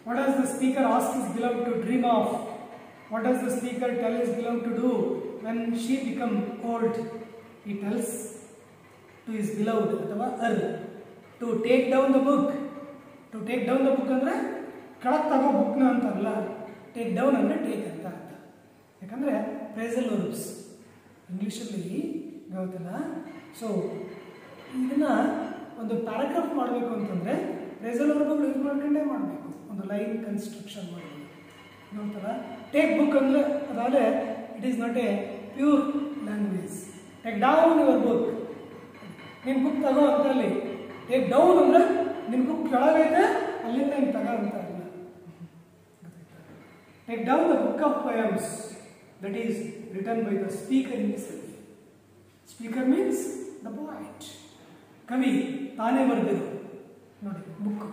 What does the speaker ask his beloved to dream of? What does the speaker tell his beloved to do when she become old? He tells to his beloved ಅಥವಾ her to take down the book. To take down the book ಅಂದರೆ ಕೆಳಗೆ ತಗೋ ಬುಕ್ನ ಅಂತಲ್ಲ, take down ಅಂದರೆ take ಅಂತ ಅರ್ಥ. ಯಾಕಂದರೆ ಪ್ರೇಸಲ್ ವರ್ಬ್ಸ್ ಇಂಗ್ಲೀಷಲ್ಲಿ ಗೊತ್ತಲ್ಲ. ಸೊ ಇದನ್ನು ಒಂದು ಪ್ಯಾರಾಗ್ರಾಫ್ ಮಾಡಬೇಕು ಅಂತಂದರೆ ಪ್ರೇಸಲ್ ವರ್ಬ್ಗಳು ಯೂಸ್ ಮಾಡ್ಕೊಂಡೇ ಮಾಡಬೇಕು, ಒಂದು ಲೈನ್ ಕನ್ಸ್ಟ್ರಕ್ಷನ್ ಮಾಡಬೇಕು ಗೊತ್ತಲ್ಲ. ಟೇಕ್ ಬುಕ್ ಅಂದರೆ ಅದಾದರೆ it is not a pure language. Take down your book, ನಿನ್ನ ಬುಕ್ ತಗೋ ಅಂತ ಅಲ್ಲಿ. ಟೇಕ್ ಡೌನ್ ಅಂದರೆ ನಿನ್ನ ಬುಕ್ ಕೆಳಗೈತೆ ಅಲ್ಲಿಂದ ನೀನು ತಗೋ ಅಂತ ಇಲ್ಲ. Take down the book of poems that is written by the speaker himself. Speaker means the poet. ಕವಿ ತಾನೇ ಬರೆದಿರೋ ನೋಡಿ ಬುಕ್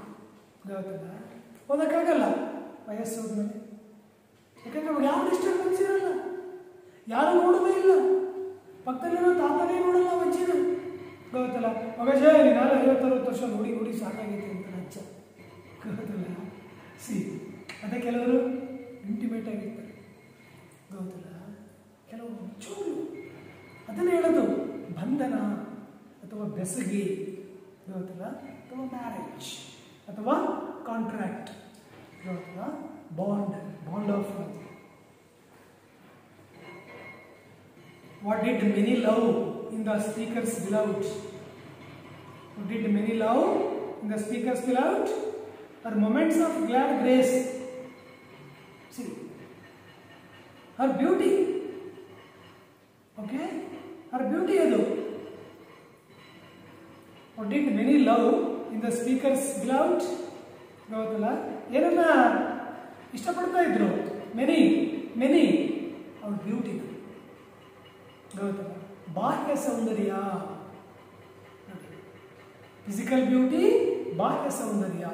ಗೊತ್ತಲ್ಲ. ಓದಕ್ಕಾಗಲ್ಲ ವಯಸ್ಸು ಹೋದ್ಮೇಲೆ, ಯಾಕಂದ್ರೆ ಅವಾಗ ಯಾವ ಡಿಸ್ಟರ್ಬೆನ್ಸ್ ಇರಲ್ಲ, ಯಾರು ನೋಡೋದೇ ಇಲ್ಲ, ಪಕ್ಕದಲ್ಲಿರೋ ತಾತನೇ ನೋಡಲ್ಲ ಅಜ್ಜಿನ ಗೊತ್ತಲ್ಲ. ಮಗಜ ನೀನು 50-60 ವರ್ಷ ನೋಡಿ ನೋಡಿ ಸಾಕಾಗೈತೆ ಅಂತ ಅಜ್ಜ ಗೊತ್ತಲ್ಲ. ಸಿ ಅದೇ ಕೆಲವರು ಇಂಟಿಮೇಟ್ ಆಗಿರ್ತಾರೆ ಗೊತ್ತಲ್ಲ, ಕೆಲವರು ಚೂರು. ಅದನ್ನೇ ಹೇಳೋದು ಬಂಧನ ಅಥವಾ ಬೆಸಗಿ ಗೊತ್ತಲ್ಲ, ಅಥವಾ ಮ್ಯಾರೇಜ್ ಅಥವಾ ಕಾಂಟ್ರಾಕ್ಟ್ ಗೊತ್ತಲ್ಲ, bond of love. What did many love in the speaker's beloved? What did many love in the speaker's beloved? Her moments of glad grace. See, her beauty. Okay? Her beauty adu. What did many love in the speaker's beloved? ಗೊತ್ತಲ್ಲ, ಏನನ್ನ ಇಷ್ಟಪಡ್ತಾ ಇದ್ರು many ಅವ್ರ beauty ಗೊತ್ತಲ್ಲ. ಬಾಹ್ಯ ಸೌಂದರ್ಯ, physical beauty ಬಾಹ್ಯ ಸೌಂದರ್ಯ,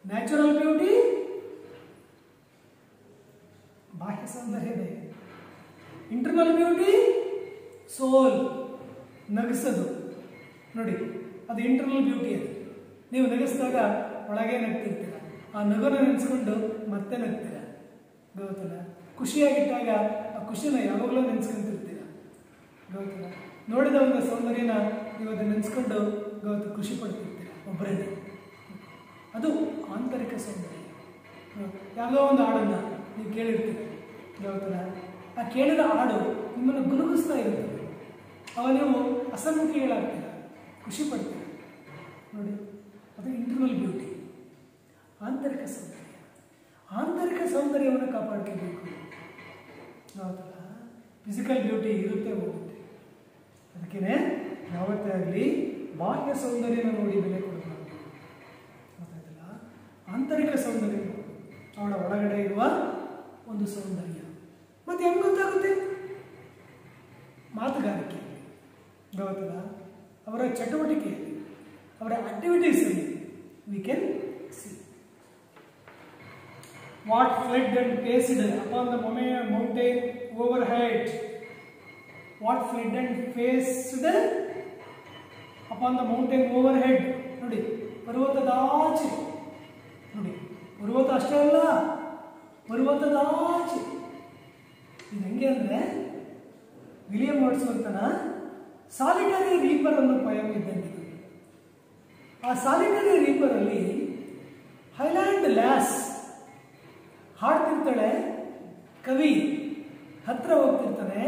natural beauty ಬಾಹ್ಯ ಸೌಂದರ್ಯನೇ, internal beauty ಸೋಲ್, ನಗಿಸೋದು ನೋಡಿ, ಅದು ಇಂಟರ್ನಲ್ ಬ್ಯೂಟಿ. ಅದು ನೀವು ನಗಿಸಿದಾಗ ಒಳಗೆ ನಗ್ತಿರ್ತೀರ, ಆ ನಗುನ ನೆನೆಸ್ಕೊಂಡು ಮತ್ತೆ ನಗ್ತೀರ, ಗೊತ್ತಿಲ್ಲ. ಖುಷಿಯಾಗಿಟ್ಟಾಗ ಆ ಖುಷಿನ ಯಾವಾಗಲೂ ನೆನೆಸ್ಕೊಂತಿರ್ತೀರ, ಗೊತ್ತಿಲ್ಲ. ನೋಡಿದ ಒಂದು ಸೌಂದರ್ಯನ ನೀವು ಅದನ್ನು ನೆನೆಸ್ಕೊಂಡು ಖುಷಿ ಪಡ್ತಿರ್ತೀರ ಒಬ್ಬರೇ. ಅದು ಆಂತರಿಕ ಸೌಂದರ್ಯ. ಯಾವುದೋ ಒಂದು ಹಾಡನ್ನು ನೀವು ಕೇಳಿರ್ತೀರ, ಗೊತ್ತಿಲ್ಲ. ಆ ಕೇಳಿದ ಹಾಡು ನಿಮ್ಮನ್ನು ಗುನುಗಿಸ್ತಾ ಇರ್ತದೆ, ಅವಾಗ ನೀವು ಅಸಮ್ಮುಖಿಗಳಾಗ್ತೀರ, ಖುಷಿ ಪಡ್ತೀರ ನೋಡಿ. ಅದು ಇಂಟರ್ನಲ್ ಬ್ಯೂಟಿ, ಆಂತರಿಕ ಸೌಂದರ್ಯ. ಆಂತರಿಕ ಸೌಂದರ್ಯವನ್ನು ಕಾಪಾಡ್ಕೋಬೇಕು, ಹೌದಲ್ಲ. ಫಿಸಿಕಲ್ ಬ್ಯೂಟಿ ಇರುತ್ತೆ ಹೋಗುತ್ತೆ, ಅದಕ್ಕೇ ಯಾವತ್ತೇ ಆಗಲಿ ಬಾಹ್ಯ ಸೌಂದರ್ಯನ ನೋಡಿ ಬೆಲೆ ಕೊಡಬಾರ್ದು, ಗೊತ್ತಾಯ್ತಲ್ಲ. ಆಂತರಿಕ ಸೌಂದರ್ಯ, ಅವಳ ಒಳಗಡೆ ಇರುವ ಒಂದು ಸೌಂದರ್ಯ. ಮತ್ತೆ ಹೆಂಗೆ ಗೊತ್ತಾಗುತ್ತೆ? ಮಾತುಗಾರಿಕೆಯಲ್ಲಿ, ಗೊತ್ತಲ್ಲ, ಅವರ ಚಟುವಟಿಕೆಯಲ್ಲಿ, ಅವರ ಆಕ್ಟಿವಿಟೀಸಲ್ಲಿ we can see. What fled and paced upon the mountain overhead. What fled and paced upon the mountain overhead. ನೋಡಿ, ಪರ್ವತದಾಚೆ ನೋಡಿ, ಪರ್ವತ ಅಷ್ಟೇ ಅಲ್ಲ, ಪರ್ವತದಾಚೆ. ಇದು ಹೆಂಗೆ ಅಂದರೆ ವಿಲಿಯಂ ವರ್ಡ್ಸ್ವರ್ತನ ಸಾಲಿಟರಿ ರೀಪರ್ ಅನ್ನೋ ಪಯಂ ಇದ್ದಂಗೆ. ಆ ಸಾಲಿಟರಿ ರೀಪರಲ್ಲಿ ಹೈಲ್ಯಾಂಡ್ ಲ್ಯಾಸ್ ಹಾಡ್ತಿರ್ತಾಳೆ, ಕವಿ ಹತ್ರ ಹೋಗ್ತಿರ್ತಾನೆ,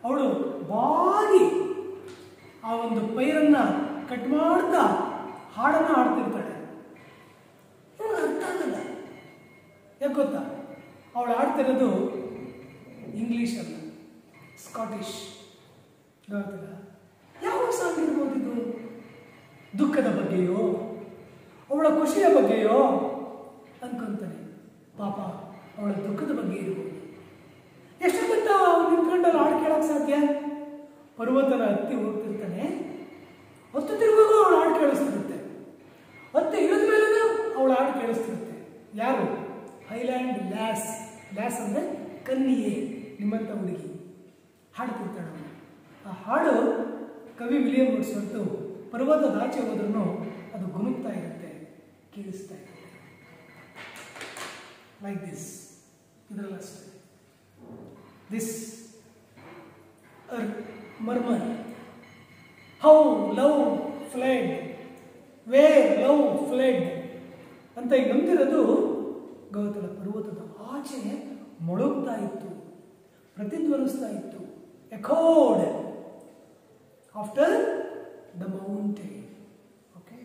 ಅವಳು ಬಾಗಿ ಆ ಒಂದು ಪೈರನ್ನು ಕಟ್ ಮಾಡ್ತಾ ಹಾಡನ್ನು ಹಾಡ್ತಿರ್ತಾಳೆ. ಅವಳು ಅರ್ಥ ಆಗಲ್ಲ, ಯಾಕೆ ಗೊತ್ತಾ? ಅವಳು ಹಾಡ್ತಿರೋದು ಇಂಗ್ಲೀಷಲ್ಲ, ಸ್ಕಾಟಿಷ್, ಗೊತ್ತಿಲ್ಲ. ಯಾವ ಸಾಂಗ್ ಇರ್ಬೋದು ಇದು? ದುಃಖದ ಬಗ್ಗೆಯೋ ಅವಳ ಖುಷಿಯ ಬಗ್ಗೆಯೋ ಅನ್ಕೊಂತಾನೆ. ಪಾಪ ಅವಳ ದುಃಖದ ಬಗ್ಗೆ ಇರ್ಬೋದು. ಎಷ್ಟೊತ್ತ ಅವ್ನು ನಿಂತ್ಕೊಂಡು ಹಾಡು ಕೇಳಕ್ಕೆ ಸಾಧ್ಯ? ಪರ್ವತನ ಹತ್ತಿ ಹೋಗ್ತಿರ್ತಾನೆ, ಹೊತ್ತು ತಿರುವಾಗ ಅವಳು ಹಾಡು ಕೇಳಿಸ್ತಿರುತ್ತೆ, ಹೊತ್ತು ಇಳಿದ ಮೇಲೂ ಅವಳ ಹಾಡು ಕೇಳಿಸ್ತಿರುತ್ತೆ. ಯಾರು? ಹೈಲ್ಯಾಂಡ್ ಲ್ಯಾಸ್. ಲ್ಯಾಸ್ ಅಂದರೆ ಕನ್ನಿಯೇ, ನಿಮ್ಮಂಥ ಹುಡುಗಿ ಹಾಡ್ತಿರ್ತಾಳೆ. ಆ ಹಾಡು ಕವಿ ವಿಲಿಯಂ ವರ್ಡ್ಸ್ವರ್ತ್ ಪರ್ವತದಾಚೆ ಹೋದ್ರೂ ಅದು ಗುನುಗ್ತಾ ಇರುತ್ತೆ, ಕೇಳಿಸ್ತಾ ಇರುತ್ತೆ. ಲೈಕ್ ದಿಸ್, ಇದರಲ್ಲಷ್ಟೇ. This murmur, how love fled, where love fled ಅಂತ ಈಗ ನಂಬಿರೋದು ಗೊತ್ತಲ್ಲ. ಪರ್ವತದ ಆಚೆ ಮೊಳಗ್ತಾ ಇತ್ತು, ಪ್ರತಿಧ್ವನಿಸ್ತಾ ಇತ್ತು. Echoed after the mountain. Okay,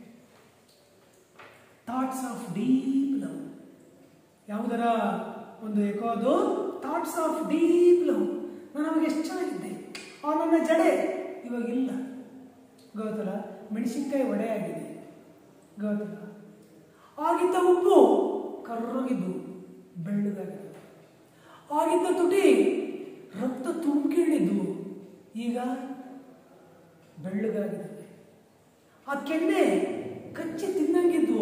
thoughts of deep love. ಯಾವುದರ ಒಂದು ಎಕೋ ಅದು? Thoughts of deep love. ನಾನು ಅವಾಗ ಎಷ್ಟು ಚೆನ್ನಾಗಿದ್ದೆ, ಆ ನನ್ನ ಜಡೆ ಇವಾಗಿಲ್ಲ, ಗೊತ್ತಲ್ಲ. ಮೆಣಸಿನ್ಕಾಯಿ ಒಡೆ ಆಗಿದೆ, ಗೊತ್ತಲ್ಲ. ಆಗಿದ್ದ ಉಪ್ಪು ಕರ್ರಗಿದ್ದು ಬೆಳ್ಳಗಾಗಿದೆ, ಆಗಿದ್ದ ತುಟಿ ರಕ್ತ ತುಂಬಿಕೊಂಡಿದ್ದು ಈಗ ಬೆಳ್ಳಗಾಗಿದೆ. ಆ ಕೆನ್ನೆ ಕಚ್ಚಿ ತಿನ್ನಂಗಿದ್ದು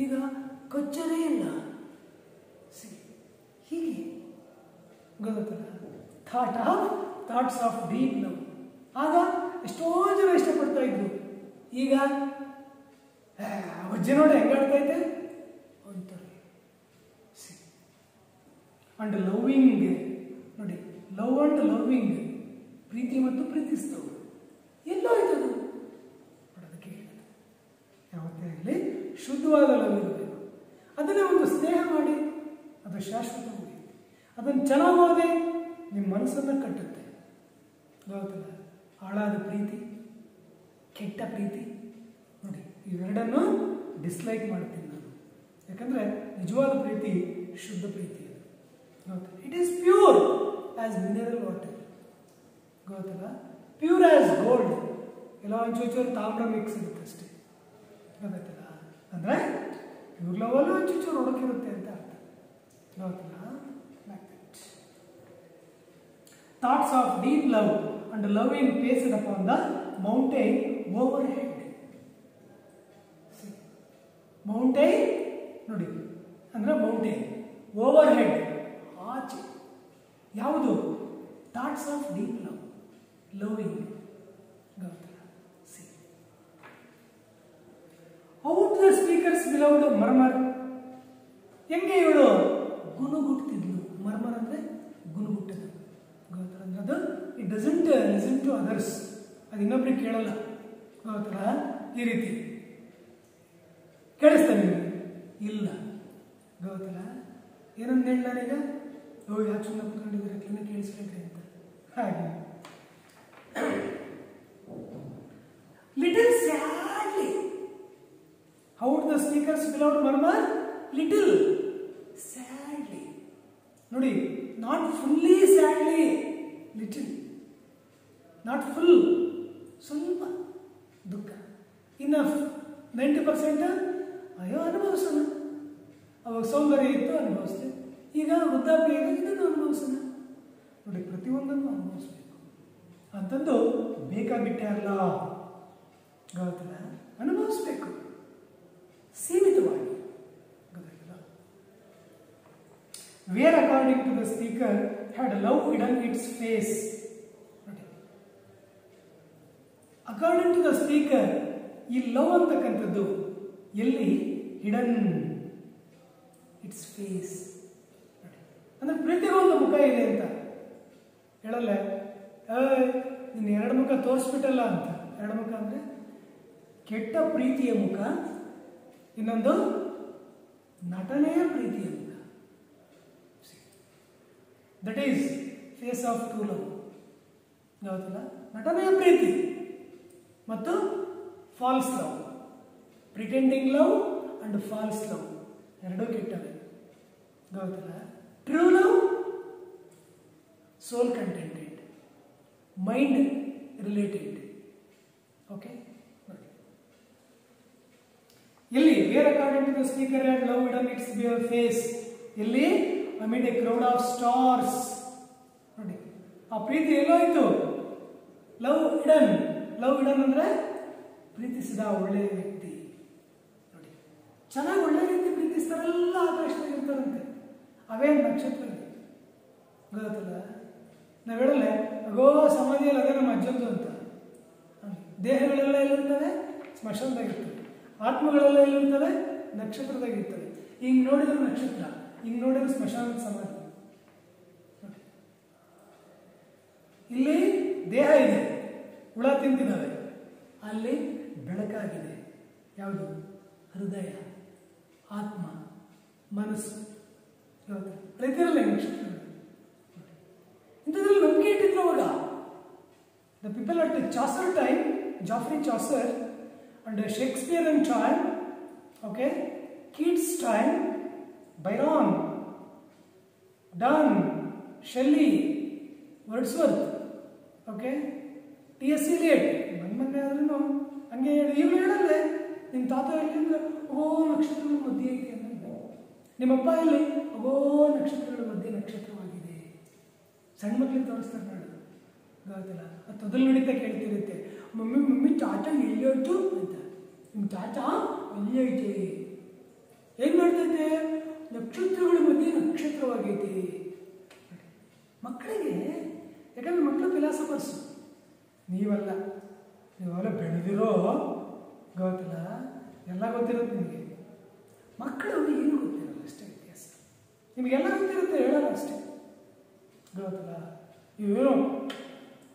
ಈಗ ಕಚ್ಚದೇ ಇಲ್ಲ. ಹೀಗೆ ಗೊತ್ತಲ್ಲ, ಥಾಟ್ಸ್ ಆಫ್ ಡೀಪ್ ಲವ್. ಆಗ ಎಷ್ಟೋ ಜನ ಇಷ್ಟಪಡ್ತಾ ಇದ್ರು, ಈಗ ಅಜ್ಜಿ ನೋಡಿ ಹೆಂಗಾಡ್ತಾ ಇದೆ ಅಂತಾರೆ. ಅಂಡ್ ಲವ್ವಿಂಗ್ ನೋಡಿ, ಲವ್ ಅಂಡ್ ಲವ್ವಿಂಗ್, ಪ್ರೀತಿ ಮತ್ತು ಪ್ರೀತಿಸ್ತವು ಎಲ್ಲೋ ಆಯ್ತದು. ಅದಕ್ಕೆ ಹೇಳೋದು ಯಾವತ್ತೇ ಆಗಲಿ ಶುದ್ಧವಾದ ಲವ್ ಇರಬೇಕು. ಅದನ್ನೇ ಒಂದು ಸ್ನೇಹ ಮಾಡಿ, ಅದು ಶಾಶ್ವತವಾಗಿ, ಅದನ್ನು ಚೆನ್ನಾಗಿ ನಿಮ್ಮ ಮನಸ್ಸನ್ನು ಕಟ್ಟುತ್ತೆ, ಗೊತ್ತಿಲ್ಲ. ಹಾಳಾದ ಪ್ರೀತಿ, ಕೆಟ್ಟ ಪ್ರೀತಿ ನೋಡಿ, ಇವೆರಡನ್ನು ಡಿಸ್ಲೈಕ್ ಮಾಡ್ತೀನಿ ನಾನು. ಯಾಕಂದರೆ ನಿಜವಾದ ಪ್ರೀತಿ ಶುದ್ಧ ಪ್ರೀತಿ ಅದು. It is pure as mineral water, ಗೊತ್ತಲ್ಲ. Pure as gold. ಎಲ್ಲ ಒಂಚೂರು ತಾಮ್ರ ಮಿಕ್ಸ್ ಇರುತ್ತೆ ಅಷ್ಟೇ, ಗೊತ್ತಾಯ್ತಲ್ಲ. ಅಂದರೆ ಪ್ಯೂರ್ ಲವಲ್ಲೂ ಒಂಚೂರು ಹುಡುಕಿರುತ್ತೆ ಅಂತ ಅರ್ಥ, ಗೊತ್ತಲ್ಲ. Thoughts of deep love and loving paced upon the mountain overhead. See, mountain ನೋಡಿ ಅಂದ್ರೆ ಮೌಂಟೇನ್, ಓವರ್ ಹೆಡ್ ಆಚೆ. ಯಾವುದು? Thoughts of deep love. Loving. ಗೊತ್ತಲ್ಲ? See how the speaker's beloved murmur. ಹೆಂಗೆ ಇವಳು ಗುನುಗುಟ್ಟಿದ್ಲು. ಮರ್ಮರ್ ಅಂದ್ರೆ ಗುನುಗುಟ್ಟದು. ಗೊತ್ತಲ್ಲ? ಅಂದ್ರೆ ಅದು it doesn't listen to others. ಅದು ಇನ್ನೊಬ್ರಿಗೆ ಕೇಳಲ್ಲ. ಗೊತ್ತಲ್ಲ? ಈ ರೀತಿ ಕೇಳಿಸ್ತಾ ನಿಮಗೆ? ಇಲ್ಲ. ಗೊತ್ತಲ್ಲ? ಏನಂತ ಹೇಳಿ ನಾನೀಗ ಯಾಕೆ ಸುಮ್ಮನೆ ಕುತ್ಕೊಂಡಿದ್ರೆ ಕ್ಲೀನಾಗಿ ಕೇಳಿಸ್ಬೇಕ್ರಿ ಅಂತ. ಹಾಗೆ little sadly. How the speaker's beloved murmur little sadly. ನೋಡಿ, not fully sadly, little. Not full, ಸ್ವಲ್ಪ ದುಃಖ. ಇನ್ನು 90% ಅಯ್ಯೋ ಅನುಭವಿಸೋಣ. ಅವಾಗ ಸೌಂದರ್ಯ ಇತ್ತು, ಅನುಭವಿಸ್ತೆ. ಈಗ ವೃದ್ಧಾಪ್ಯ ಇದೆ, ಇದನ್ನು ಅನುಭವಿಸೋಣ. ನೋಡಿ, ಪ್ರತಿಯೊಂದನ್ನು ಅನುಭವಿಸ್ಬೇಕು ಅಂತಂದು ಬೇಕಾಬಿಟ್ಟೆ ಅಲ್ಲ. ಗೊತ್ತಿಲ್ಲ? ಅನುಭವಿಸ್ಬೇಕು ಸೀಮಿತವಾಗಿ. ಗೊತ್ತಾಗಿಲ್ಲ? Where according to the speaker had love hidden its face. ನೋಡಿ, ಅಕಾರ್ಡಿಂಗ್ ಟು ದ ಸ್ಪೀಕರ್ ಈ ಲವ್ ಅಂತಕ್ಕಂಥದ್ದು ಎಲ್ಲಿ ಹಿಡನ್ ಇಟ್ಸ್ ಫೇಸ್. ಅಂದ್ರೆ ಪ್ರೀತಿಗೊಂದು ಮುಖ ಇದೆ ಅಂತ ಹೇಳಲ್ಲ. ನೀನು ಎರಡು ಮುಖ ತೋರಿಸ್ಬಿಟ್ಟಲ್ಲ ಅಂತ. ಎರಡು ಮುಖ ಅಂದ್ರೆ ಕೆಟ್ಟ ಪ್ರೀತಿಯ ಮುಖ, ಇನ್ನೊಂದು ನಟನೆಯ ಪ್ರೀತಿಯ ಮುಖ. That is face of true love. ಯಾವ್ದಲ್ಲ? ನಟನೆಯ ಪ್ರೀತಿ ಮತ್ತು false love. Pretending love and false love ಎರಡೂ ಕೆಟ್ಟವೆ. ಗೊತ್ತಲ್ಲ? True love soul contented, mind related. Okay, ಎಲ್ಲಿ where according to the speaker had love hidden its face. ಎಲ್ಲಿ? Amid a crowd of stars. ನೋಡಿ, ಆ ಪ್ರೀತಿ ಎಲ್ಲೋಯ್ತು? Love hidden. ಲವ್ ಹಿಡನ್ ಅಂದ್ರೆ ಪ್ರೀತಿಸಿದ ಒಳ್ಳೆಯ ವ್ಯಕ್ತಿ. ನೋಡಿ, ಚೆನ್ನಾಗಿ ಒಳ್ಳೆ ರೀತಿ ಪ್ರೀತಿಸ್ತಾರೆಲ್ಲ ಆಕಾಶದಲ್ಲಿ ಇರ್ತಾರಂತೆ. ಅವೇ ನಕ್ಷತ್ರಗಳು. ಗೊತ್ತಲ್ಲ? ನಾವು ಹೇಳಲ್ಲ ಅಗೋ ಸಮಾಧಿಯಲ್ಲಿ ಅದೇ ನಮ್ಮ ಅಜ್ಜಂದು ಅಂತ. ದೇಹಗಳೆಲ್ಲ ಎಲ್ಲಿರ್ತವೆ? ಸ್ಮಶಾನದಾಗಿರ್ತವೆ. ಆತ್ಮಗಳೆಲ್ಲ ಎಲ್ಲಿರ್ತವೆ? ನಕ್ಷತ್ರದಾಗಿರ್ತವೆ. ಹಿಂಗ್ ನೋಡಿದ್ರೆ ನಕ್ಷತ್ರ, ಹಿಂಗ್ ನೋಡಿದ್ರೆ ಸ್ಮಶಾನದ ಸಮಾಧಿ. ಇಲ್ಲಿ ದೇಹ ಇದೆ, ಹುಳ ತಿಂತಿದ್ದಾವೆ. ಅಲ್ಲಿ ಬೆಳಕಾಗಿದೆ. ಯಾವುದು? ಹೃದಯ, ಆತ್ಮ, ಮನಸ್ಸು. ರೈತರಲ್ಲ ನಕ್ಷತ್ರಗಳು. ಇಂಥದ್ರಲ್ಲಿ ನಂಬಿಕೆ ಇಟ್ಟಿದ್ರು ಅವಾಗ. The people at Chaucer time, Jafri Chaucer and Shakespearean time, okay, Keats time, Byron, Donne, Shelley, Wordsworth, okay, T.S. Eliot. ಮೊನ್ನೆ ಆದ್ರೂ ಹಂಗೆ ಈಗಲೂ ಹೇಳಲ್ಲೇ ನಿಮ್ಮ ತಾತ ಎಲ್ಲಿ ಅಂದ್ರೆ ಓ ನಕ್ಷತ್ರಗಳ ಮಧ್ಯೆ ಐತೆ ಅಂತ. ನಿಮ್ಮಪ್ಪ ಎಲ್ಲಿ? ಓ ನಕ್ಷತ್ರಗಳ ಮಧ್ಯೆ ನಕ್ಷತ್ರವಾಗಿದೆ. ಸಣ್ಣ ಮಕ್ಳಿಗೆ ತೋರಿಸ್ತಾರೆ ನೋಡಿ. ಗೊತ್ತಿಲ್ಲ? ಅದು ತೊದಲು ನಡೀತಾ ಕೇಳ್ತಿರುತ್ತೆ, ಮಮ್ಮಿ ಮಮ್ಮಿ ಚಾಟ ಎಲ್ಲಿ ಹೋಯ್ತು ಅಂತ. ನಿಮ್ಮ ಚಾಟ ಎಲ್ಲಿ ಐತೆ? ಏನ್ ಮಾಡ್ತೈತೆ? ನಕ್ಷತ್ರಗಳ ಮಧ್ಯೆ ನಕ್ಷತ್ರವಾಗೈತೆ. ಮಕ್ಕಳಿಗೆ, ಯಾಕಂದ್ರೆ ಮಕ್ಕಳು ಫಿಲಾಸಫರ್ಸು. ನೀವಲ್ಲ, ನೀವೆಲ್ಲ ಬೆಳೆದಿರೋ. ಗೊತ್ತಿಲ್ಲ? ಎಲ್ಲ ಗೊತ್ತಿರುತ್ತೆ ನಿಮಗೆ. ಮಕ್ಕಳು ಏನು ಗೊತ್ತಿರಲ್ಲ, ಅಷ್ಟೇ ವ್ಯತ್ಯಾಸ. ನಿಮಗೆಲ್ಲ ಗೊತ್ತಿರುತ್ತೆ, ಹೇಳಲ್ಲ ಅಷ್ಟೇ. ಗೊತ್ತಿಲ್ಲ? ನೀವೇನು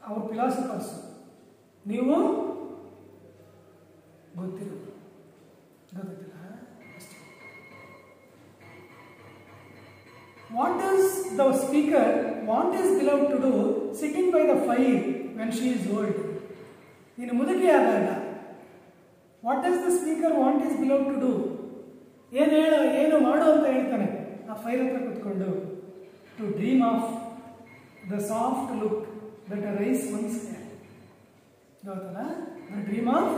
ಅವ್ರ ಫಿಲಾಸಫರ್ಸು, ನೀವು ಗೊತ್ತಿರೋದು. ಗೊತ್ತಿಲ್ಲ ಅಷ್ಟೇ. What does the speaker want his beloved to do sitting by the fire when she is old. ನೀನು ಮುದುಕಿ ಆದಾಗ what does the speaker want his beloved to do? ಏನು ಮಾಡು ಅಂತ ಹೇಳ್ತಾನೆ ಆ ಫೈರ್ ಹತ್ರ ಕೂತ್ಕೊಂಡು. To dream of the soft look that arise one's hair. ಗೊತ್ತಲ್ಲ? The dream of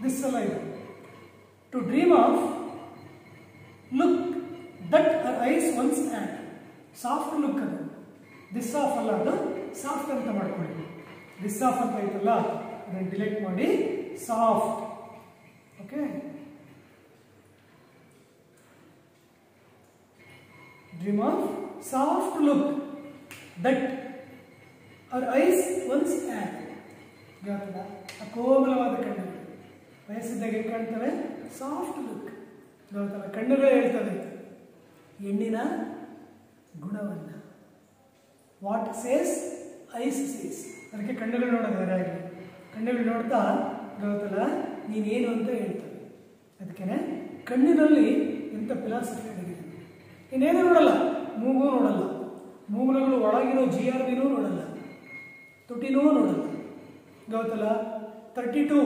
this alive. To dream of look that arise one's hand. Soft look ಅದು. This off ಅಲ್ಲ, ಅದು ಸಾಫ್ಟ್ ಅಂತ ಮಾಡ್ಕೊಳ್ಳಿ. This off ಅಂತ ಐತಲ್ಲ, ಅದನ್ನು ಡಿಲೀಟ್ ಮಾಡಿ soft. Okay, dream of soft look that hour eyes once had ಗೊತ್ತಲ್ಲ ಆ ಕೋಮಲವಾದ ಕಣ್ಣುಗಳು ವಯಸ್ಸಿದ್ದಾಗ ಹೆಂಗೆ ಕಾಣ್ತವೆ ಸಾಫ್ಟ್ ಲುಕ್ ಗೊತ್ತಲ್ಲ ಕಣ್ಣುಗಳು ಹೇಳ್ತವೆ ಹೆಣ್ಣಿನ ಗುಣವನ್ನು ವಾಟ್ ಸೇಸ್ ಐಸ್ ಸೇಸ್ ಅದಕ್ಕೆ ಕಣ್ಣುಗಳು ನೋಡೋದು ಯಾರಾಗಲಿ ಕಣ್ಣುಗಳು ನೋಡ್ತಾ ಗೊತ್ತಲ್ಲ ನೀನೇನು ಅಂತ ಹೇಳ್ತವೆ ಅದಕ್ಕೆ ಕಣ್ಣಿನಲ್ಲಿ ಎಂಥ ಫಿಲಾಸಫಿ ಅಡಗಿದೆ ಇನ್ನೇನು ನೋಡಲ್ಲ ಮೂಗು ನೋಡಲ್ಲ ಮೂಗುಲಗಳು ಒಳಗಿರೋ GRBನೂ ನೋಡಲ್ಲ ತುಟಿನೂ ನೋಡಲ್ಲ ಗೊತ್ತಲ್ಲ 32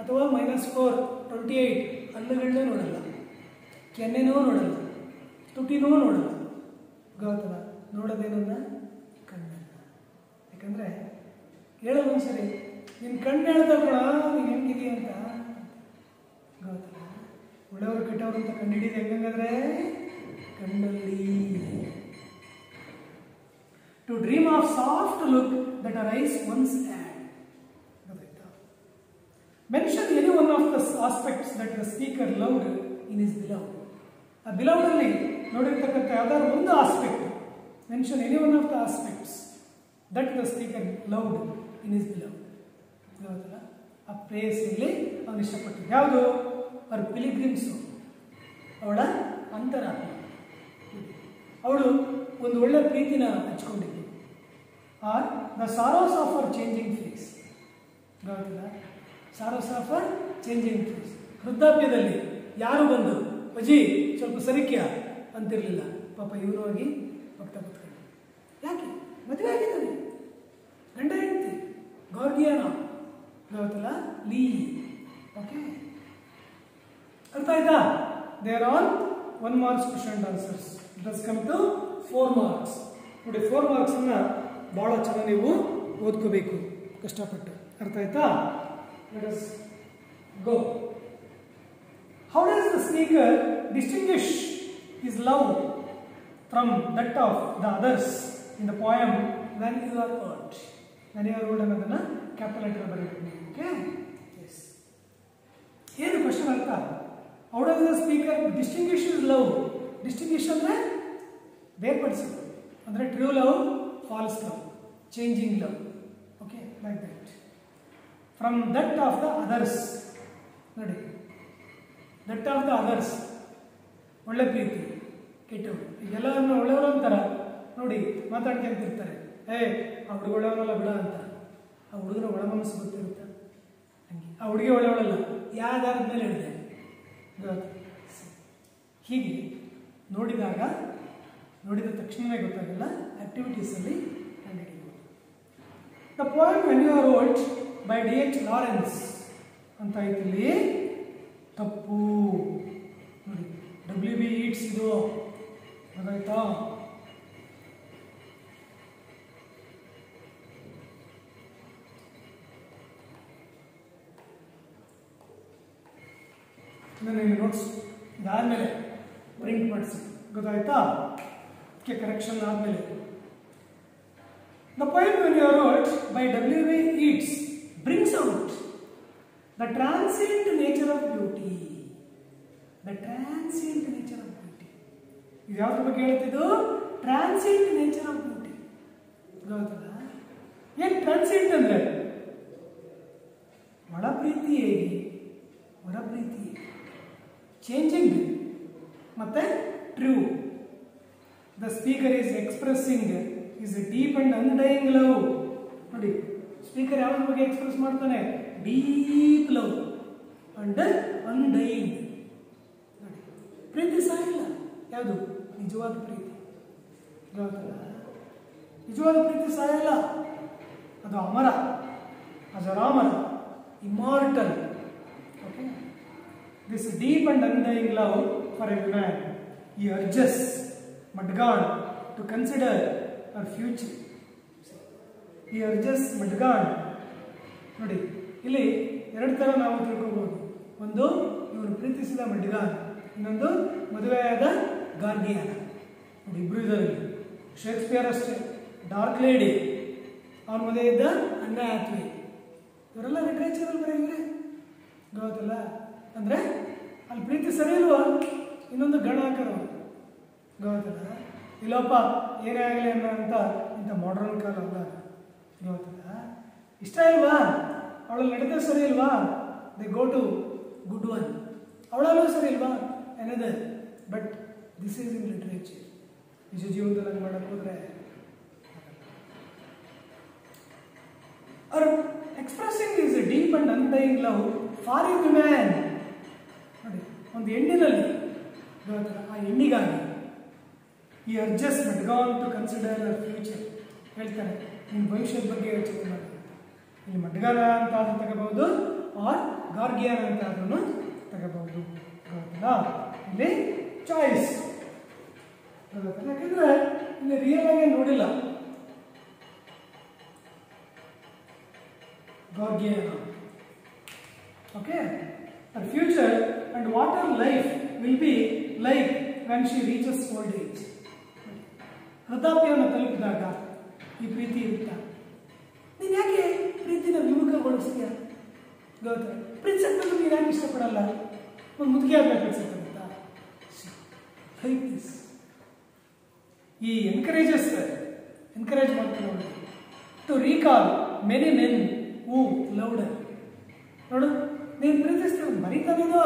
ಅಥವಾ -4 28 ಹಲ್ಲುಗಳನ್ನೂ ನೋಡಲ್ಲ ಕೆನ್ನೆನೂ ನೋಡಲ್ಲ ತುಟಿನೂ ನೋಡಲ್ಲ ಗೊತ್ತಲ್ಲ ನೋಡೋದೇನನ್ನ ಕಣ್ಣನ್ನ ಯಾಕಂದರೆ ಹೇಳೋದು ಒಂದ್ಸರಿ ನಿನ್ನ ಕಣ್ಣು ಹೇಳ್ತಾ ಕೂಡ ನೀನು ಹೆಂಗಿದೆಯಾ ಅಂತ ಗೊತ್ತಲ್ಲ ಒಳ್ಳೆಯವರು ಕೆಟ್ಟವರು ಅಂತ ಕಂಡು ಹಿಡಿದು ಹೆಂಗಂದ್ರೆ ಕಣ್ಣಲ್ಲಿ to dream of soft look that your eyes once had ಗೊತ್ತಾಯ್ತಾ mention any one of the aspects that the speaker loved in his beloved ಆ ಬಿಲವ್ಡಲ್ಲಿ ನೋಡಿರ್ತಕ್ಕಂಥ ಯಾವ್ದಾದ್ರು ಒಂದು aspect mention any one of the aspects that the speaker loved in his beloved ಗೊತ್ತಲ್ಲ ಆ ಪ್ರೇಸಲ್ಲಿ ಅವನು ಇಷ್ಟಪಟ್ಟಿದ್ದು ಯಾವುದು ಅವ್ರ ಪಿಲಿಗ್ರಿಮ್ಸು ಅವಳ ಅಂತರಾತ್ಮ ಅವಳು ಒಂದು ಒಳ್ಳೆ ಪ್ರೀತಿನ ಹಂಚ್ಕೊಂಡಿದ್ದು are the sorrows of your changing face ಗೊತ್ತಿಲ್ಲ sorrows of your changing face ವೃದ್ಧಾಪ್ಯದಲ್ಲಿ ಯಾರು ಬಂದು ಅಜ್ಜಿ ಸ್ವಲ್ಪ ಸರಿಕ್ಯ ಅಂತಿರಲಿಲ್ಲ ಪಾಪ ಇವರು ಹೋಗಿ ಭಕ್ತ ಕೂತ್ಕೊಂಡು ಯಾಕೆ ಮದುವೆ ಆಗಿದ್ದಾನೆ ಗಂಡ ಹೆಂಡತಿ ಗಾರ್ಗಿಯಾನ ಗೊತ್ತಲ್ಲ ಲೀ ಓಕೆ ಅರ್ಥ ಆಯ್ತಾ they are all 1 marks question answers it has come to 4 marks ನೋಡಿ 4 marks ಅನ್ನ ಬಹಳ ಚೆನ್ನಾಗಿ ನೀವು ಓದ್ಕೋಬೇಕು ಕಷ್ಟಪಟ್ಟು ಅರ್ಥ ಆಯ್ತಾ let us go how does the speaker distinguish his love from that of the others in the poem when you are old when you are old ಅನ್ನೋದನ್ನ capital letter ಬರೀಬೇಕು ಓಕೆ ಎಸ್ ಏನು ಕ್ವೆಶ್ಚನ್ ಅರ್ಥ how does the speaker distinguish his love distinguish ಅಂದರೆ ಬೇರ್ಪಡಿಸೋದು ಅಂದರೆ true love false love changing love okay like that from that of the others ನೋಡಿ that of the others ಒಳ್ಳೆ ಪ್ರೀತಿ ಕೆಟ್ಟವರು ಈಗೆಲ್ಲ ಒಳ್ಳೆಯವರು ಅಂತಾರ ನೋಡಿ ಮಾತಾಡ್ಕೊಂತಿರ್ತಾರೆ ಆ ಹುಡುಗ ಒಳ್ಳೆಯವರಲ್ಲ ಬಿಡ ಅಂತ ಆ ಹುಡುಗನ ಒಳ ಮನಸ್ಸು ಗೊತ್ತಿರುತ್ತೆ ಹಂಗೆ ಆ ಹುಡುಗಿ ಒಳ್ಳೆಯವಳಲ್ಲ ಯಾವ್ದಾರ ಮೇಲೆ ಹೇಳಿದೆ ಹೀಗೆ ನೋಡಿದ ತಕ್ಷಣವೇ ಗೊತ್ತಾಗಲ್ಲ ಆಕ್ಟಿವಿಟೀಸಲ್ಲಿ ಕಂಡುಹಿಡಿಯಬಹುದು the poem when you are old by D.H. Lawrence ಅಂತ ಐತಿಲ್ಲಿ ತಪ್ಪು ನೋಡಿ W.B. Yeats ಇದು ಗೊತ್ತಾಯ್ತಾ ನನಗೆ ನೋಟ್ಸ್ ಇದಾದಮೇಲೆ ಪ್ರಿಂಟ್ ಮಾಡಿಸಿ ಗೊತ್ತಾಯ್ತಾ ಅದಕ್ಕೆ ಕರೆಕ್ಷನ್ ಆದಮೇಲೆ the poem when you are old by W.B. Yeats brings out the transient nature of beauty the transient nature of beauty ಇದು ಯಾವ್ದ್ರ ಬಗ್ಗೆ ಹೇಳ್ತಿದ್ದು ಟ್ರಾನ್ಸಿಯಂಟ್ ನೇಚರ್ ಆಫ್ ಬ್ಯೂಟಿ ಗೊತ್ತಲ್ಲ ಏನು ಟ್ರಾನ್ಸಿಯಂಟ್ ಅಂದರೆ ಒಳ ಪ್ರೀತಿ ಹೇಗೆ ಹೊರ ಪ್ರೀತಿ ಚೇಂಜಿಂಗ್ ಮತ್ತೆ true the speaker is expressing his deep and undying love ನೋಡಿ ಸ್ಪೀಕರ್ ಯಾವ್ದ್ರ ಬಗ್ಗೆ ಎಕ್ಸ್ಪ್ರೆಸ್ ಮಾಡ್ತಾನೆ ಡೀಪ್ ಲವ್ ಅಂಡ್ ಅನ್ಡೈಯಿಂಗ್ ನೋಡಿ ಪ್ರೀತಿ ಸಾಯಿಲ್ಲ ಯಾವುದು ನಿಜವಾದ ಪ್ರೀತಿ ನಿಜವಾದ ಪ್ರೀತಿ ಸಾಯಲ್ಲ ಅದು ಅಮರ ಅಜರಾಮರ immortal okay this deep and undying love for every man he urges Madgan to consider her future he urges Madgan ನೋಡಿ ಇಲ್ಲಿ ಎರಡು ತರ ನಾವು ತಿಳ್ಕೋಬಹುದು ಒಂದು ಇವರು ಪ್ರೀತಿಸಿದ ಮಡ್ಗಾನ್ ಇನ್ನೊಂದು ಮದುವೆಯಾದ ಗಾರ್ಗಿಯಾನ ನೋಡಿ ಇಬ್ರು ಇದ್ದಾರೆ ಶೇಕ್ಸ್ಪಿಯರ್ ಅಷ್ಟೇ ಡಾರ್ಕ್ ಲೇಡಿ ಅವನ ಮದುವೆ ಇದ್ದ ಅನ್ನ ಹ್ಯಾಥ್ವೇ ಇವರೆಲ್ಲ ಲಿಟ್ರೇಚರಲ್ಲಿ ಬರೆಯಿಲ್ಲ ಗೊತ್ತಲ್ಲ ಅಂದರೆ ಅಲ್ಲಿ ಪ್ರೀತಿ ಸರಿ ಇಲ್ವಾ ಇನ್ನೊಂದು ಗಣ ಹಾಕೋರು ಗೊತ್ತಲ್ಲ ಇಲ್ಲಪ್ಪ ಏನೇ ಆಗಲಿ ಅನ್ನೋ ಅಂತ ಇಂಥ ಮಾಡ್ರನ್ ಕಾಲ ಅಲ್ಲ ಗೊತ್ತಾ? ಇಷ್ಟ ಇಲ್ವಾ? ಅವಳಲ್ಲಿ ನಡೆದ ಸರಿ ಇಲ್ವಾ? They go to good one. ಅವಳಲ್ಲೂ ಸರಿ ಇಲ್ವಾ? Another. But this is in literature. ನಿಜ ಜೀವನದಲ್ಲಿ ಹಂಗೆ ಮಾಡಕ್ಕೆ ಹೋದ್ರೆ are expressing his a deep and undying love for a women. ನೋಡಿ, ಒಂದು ಹೆಣ್ಣಿನಲ್ಲಿ ಆ ಹೆಣ್ಣಿಗಾಗಿ ಈ urges Maud Gonne to consider her future. ಹೇಳ್ತಾರೆ, ನಿಮ್ಮ ಭವಿಷ್ಯದ ಬಗ್ಗೆ ಯೋಚನೆ ಮಾಡಿ. ಇಲ್ಲಿ ಮಡ್ಗಾನ ಅಂತ ಆದ್ರೂ ತಗೋಬಹುದು, ಆರ್ ಗಾರ್ಗಿಯಾನ ಅಂತ ಆದ್ರೂ ತಗೋಬಹುದು. ಇಲ್ಲಿ ಚಾಯ್ಸ್. ಯಾಕಂದ್ರೆ ಇಲ್ಲಿ ರಿಯಲ್ ಆಗಿ ನೋಡಿಲ್ಲ ಗಾರ್ಗಿಯಾನ. Okay, her future and what her life will be like when she reaches old age. ವೃದ್ಧಾಪ್ಯವನ್ನು ತಲುಪಿದಾಗ ಈ ಪ್ರೀತಿ ಇರುತ್ತಾ? ನೀನು ಯಾಕೆ ಪ್ರೀತಿನ ವಿಮುಖಗೊಳಿಸ್ತೀಯ? ಗೊತ್ತಾ? ಪ್ರೀತಿಸಕ್ಕಂದ್ರೆ ನೀನು ಯಾಕೆ ಇಷ್ಟಪಡಲ್ಲ? ಒಂದು ಮುದುಕಿ ಆದ್ಮೇಲೆ ಪ್ರೀತಿಸಕ್ಕಾಗುತ್ತಾ? Like this. ಈ ಎನ್ಕರೇಜ್ ಮಾಡ್ತಾರೆ ನೋಡಿ to recall many men who loved her. ನೋಡು, ನೀನು ಪ್ರೀತಿಸ್ತೀವಿ ಬರೀತಾನೇನೋ,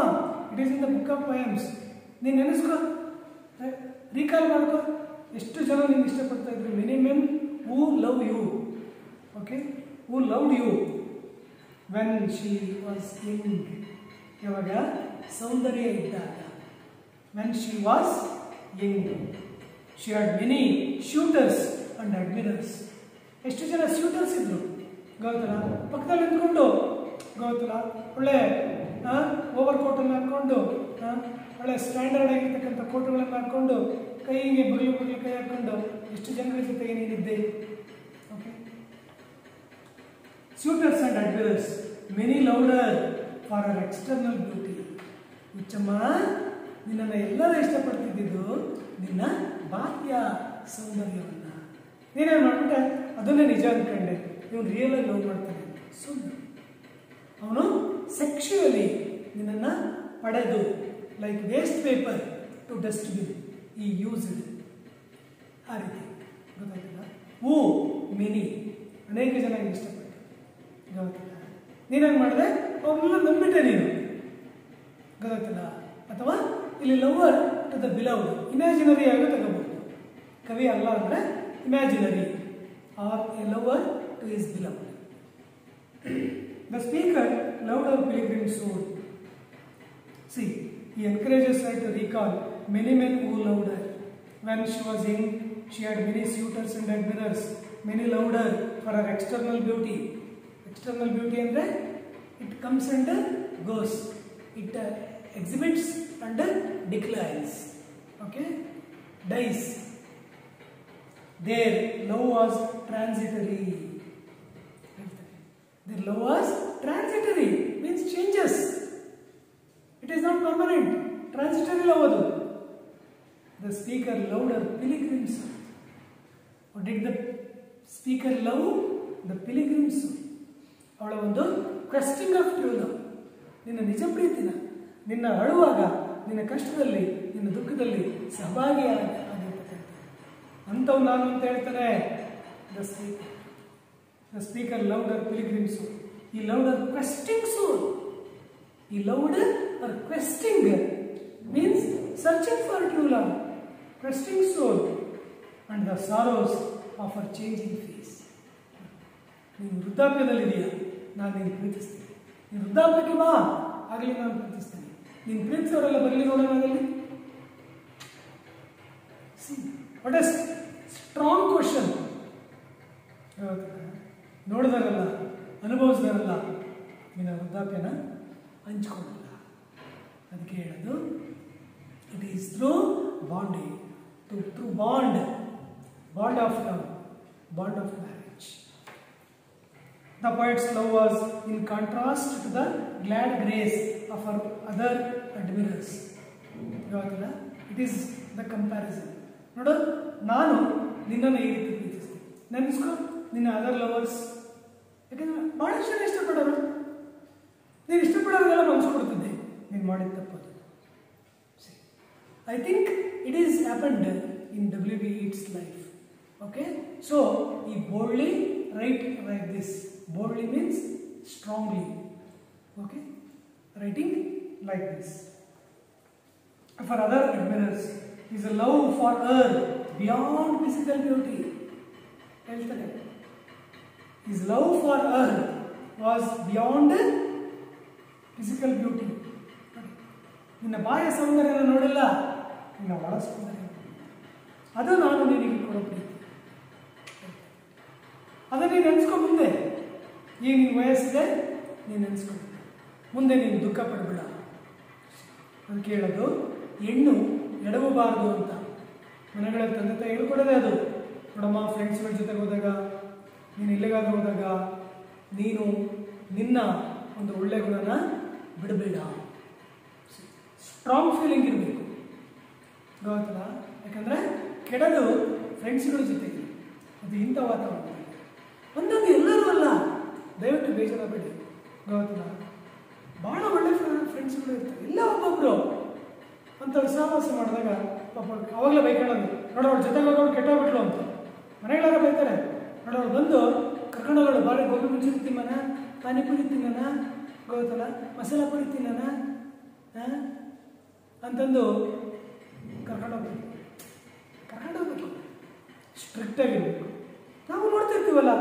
it is in the book of poems. ನೀನು ನೆನೆಸ್ಕೊ, ರೀಕಾಲ್ ಮಾಡ್ಕೊ, ಎಷ್ಟು ಜನ ನೀನು ಇಷ್ಟಪಡ್ತಾ ಇದ್ರು. Many men who love you. Okay, who loved you when she was young. ಯಾವಾಗ? ಸೌಂದರ್ಯ ಇದ್ದಾಗ. When she was young she had many suitors and admirers. ಎಷ್ಟು ಜನ ಶೂಟರ್ಸ್ ಇದ್ರು ಗೊತ್ತಲ್ಲ? ಪಕ್ಕದಲ್ಲಿ ನಿಂತ್ಕೊಂಡು ಗೊತ್ತಲ್ಲ, ಒಳ್ಳೆ ಓವರ್ ಕೋಟನ್ನು ಹಾಕ್ಕೊಂಡು, ಒಳ್ಳೆ ಸ್ಟ್ಯಾಂಡರ್ಡ್ ಆಗಿರ್ತಕ್ಕಂಥ ಕೋಟುಗಳನ್ನು ಹಾಕ್ಕೊಂಡು, ಕೈಗೆ ಬಗಲು ಕೈ ಹಾಕ್ಕೊಂಡು ಎಷ್ಟು ಜನಗಳ ಜೊತೆಗೆ ನೀನಿದ್ದೆ. Okay, suitors and admirers. Many loved her for her external beauty. ಹುಚ್ಚಮ್ಮ, ನಿನ್ನನ್ನು ಎಲ್ಲರೂ ಇಷ್ಟಪಡ್ತಿದ್ದು ನಿನ್ನ ಬಾಹ್ಯ ಸೌಂದರ್ಯವನ್ನ. ನೀನೇನು ಮಾಡ್ಬಿಟ್ಟೆ? ಅದನ್ನೇ ನಿಜ ಅಂದ್ಕೊಂಡೆ. ಇವನು ರಿಯಲ್ ಆಗಿ ಲವ್ ಮಾಡ್ತಾನೆ. ಸುಳ್ಳು. ಅವನು ಸೆಕ್ಷುವಲಿ ನಿನ್ನನ್ನು ಪಡೆದು like waste paper two dustbin ಈ ಯೂಸ್ಡ್. ಆ ರೀತಿ ಗೊತ್ತಾಯ್ತಲ್ಲ? ಹೂ ಮೆನಿ, ಅನೇಕ ಜನ ಇಷ್ಟಪಟ್ಟು. ಗೊತ್ತಾಯ್ತಲ್ಲ? ನೀನೇನು ಮಾಡಿದೆ? ಅವನ್ನೆಲ್ಲ ನಂಬಿಟ್ಟೆ ನೀನು. ಗೊತ್ತಾಯ್ತಲ್ಲ? ಅಥವಾ ಇಲ್ಲಿ lover to the beloved, imaginary ಆಗಿ ತಗೋಬಹುದು. ಕವಿ ಅಲ್ಲ ಅಂದರೆ imaginary, or a lover to his beloved. The speaker loved her pilgrim soul. See, he encourages her to recall many men who loved her. When she was young, she had many suitors and admirers. Many loved her for her external beauty. External beauty andre it comes and goes. It exhibits and declines. Okay, dies. Their love was transitory. Their love was transitory, means changes. It is not permanent. Transitory love adu. The speaker loved her pilgrims. What did the speaker love? The pilgrims. ಅವಳ ಒಂದು ಕ್ವೆಸ್ಟಿಂಗ್ of true love. ನಿನ್ನ ನಿಜ ಪ್ರೀತಿನ, ನಿನ್ನ ಅಳುವಾಗ, ನಿನ್ನ ಕಷ್ಟದಲ್ಲಿ, ನಿನ್ನ ದುಃಖದಲ್ಲಿ ಸಹಭಾಗಿಯಾಗಿರ್ತಕ್ಕಂಥ ಅಂಥವು ನಾನು ಅಂತ ಹೇಳ್ತಾರೆ. The speaker loved her pilgrim soul. He loved her questing soul. He loved her questing means searching for true love, questing soul and the sorrows of her changing face. ನೀನು ವೃದ್ಧಾಪ್ಯದಲ್ಲಿದೆಯಾ? ನಾನು ನೀನು ಪ್ರೀತಿಸ್ತೀನಿ. ನೀನು ವೃದ್ಧಾಪ್ಯಕ್ಕೆ ಬಾ, ಆಗಲಿ ನಾನು ಪ್ರೀತಿಸ್ತೀನಿ. ನೀನು ಪ್ರೀತಿಸೋರೆಲ್ಲ ಬರಲಿ ನೋಡೋಣ. ಆಗಲಿ. What a strong question. ನೋಡಿದಾರಲ್ಲ, ಅನುಭವಿಸಿದಾರಲ್ಲ, ನಿನ್ನ ವೃದ್ಧಾಪ್ಯನ ಹಂಚ್ಕೊಳ್ಳಲ್ಲ. ಅದಕ್ಕೆ ಹೇಳೋದು, it is through bonding, through bond of love, bond of marriage. The poet's love was in contrast to the glad grace of her other admirers. It is the comparison. ನೋಡು, ನಾನು ನಿನ್ನನ್ನು ಈ ರೀತಿ ಪ್ರೀತಿಸ್ತೀನಿ. ನೆನೆಸ್ಕೊ ನಿನ್ನ ಅದರ್ ಲವರ್ಸ್. ಯಾಕಂದ್ರೆ ಭಾಳಷ್ಟು ಜನ ಇಷ್ಟಪಡೋರು. ನೀನು ಇಷ್ಟಪಡೋರಿಗೆಲ್ಲ ಮನಸ್ಸು ಕೊಡ್ತಿದ್ದೆ. ನೀನು ಮಾಡಿದ ತಪ್ಪದು. I think it is happened in W.B. Yeats' life. Okay? So, he boldly write like this. Boldly means strongly. Okay, writing like this. For other admirers, his love for her beyond physical beauty. His love for her was beyond physical beauty. ನಿನ್ನ ಬಾಹ್ಯ ಸೌಂದರ್ಯನ ನೋಡಿಲ್ಲ, ನಿನ್ನ ಒಳ ಸೌಂದರ್ಯ ಅದು ನಾನು ನಿನಗೆ ಕೊಡೋ ಪ್ರೀತಿ. ಅದನ್ನು ನೀನು ನೆನೆಸ್ಕೊ. ಮುಂದೆ ಈಗ ನಿನ್ನ ವಯಸ್ಸಿದೆ, ನೀನು ನೆನೆಸ್ಕೊ. ಮುಂದೆ ನೀನು ದುಃಖ ಪಡಬೇಡ. ಅದಕ್ಕೆ ಹೇಳೋದು, ಹೆಣ್ಣು ಎಡವಬಾರದು ಅಂತ ಮನೆಗಳ ತಂದೆ ತಾಯಿ ಹೇಳ್ಕೊಡೋದೇ ಅದು. ನೋಡಮ್ಮ, ಫ್ರೆಂಡ್ಸ್ಗಳ ಜೊತೆಗೆ ಹೋದಾಗ, ನೀನು ಎಲ್ಲಿಗಾದ್ರೂ ಹೋದಾಗ ನೀನು ನಿನ್ನ ಒಂದು ಒಳ್ಳೆ ಗುಣನ ಬಿಡಬೇಡ. ಸ್ಟ್ರಾಂಗ್ ಫೀಲಿಂಗ್ ಇರಬೇಕು, ಗೊತ್ತಲ್ಲ? ಯಾಕಂದರೆ ಕೆಡದು ಫ್ರೆಂಡ್ಸ್ಗಳ ಜೊತೆಗೆ, ಅದು ಇಂಥ ವಾತಾವರಣ. ಒಂದೊಂದು ಎಲ್ಲರೂ ಅಲ್ಲ, ದಯವಿಟ್ಟು ಬೇಜಾರಬೇಡಿ, ಗೊತ್ತಲ್ಲ? ಭಾಳ ಒಳ್ಳೆ ಫ್ರೆಂಡ್ಸ್ಗಳು ಇರ್ತಾರೆ, ಎಲ್ಲ ಒಬ್ಬೊಬ್ಬರು ಅಂಥವ್ರು ಸಹವಾಸ ಮಾಡಿದಾಗ ಪಾಪ ಅವಾಗಲೇ ಬೈಕೊಳ್ಳೋದು, ನೋಡೋರು ಜೊತೆಗೆ ಹೋಗೋರು ಕೆಟ್ಟೋಗ್ಬಿಟ್ರು ಅಂತ ಮನೆಗಳೆಲ್ಲ ಬೈತಾರೆ. ನೋಡೋರು ಬಂದು ಕರ್ಕೊಂಡೋಗೋಳು, ಬಾಳೆ ಗೋಬಿ ಮುಂಚೂರಿ ತಿನ್ನೋಣ, ಪಾನಿಪುರಿ ತಿನ್ನೋಣ, ಗೊತ್ತಲ್ಲ, ಮಸಾಲ ಪುರಿ ತಿನ್ನೋಣ ಅಂತಂದು ಕರ್ಕೊಂಡೋಗ್ಬೇಕು. ಸ್ಟ್ರಿಕ್ಟಾಗಿರ್ಬೇಕು. ನಾವು ನೋಡ್ತಿರ್ತೀವಲ್ಲ,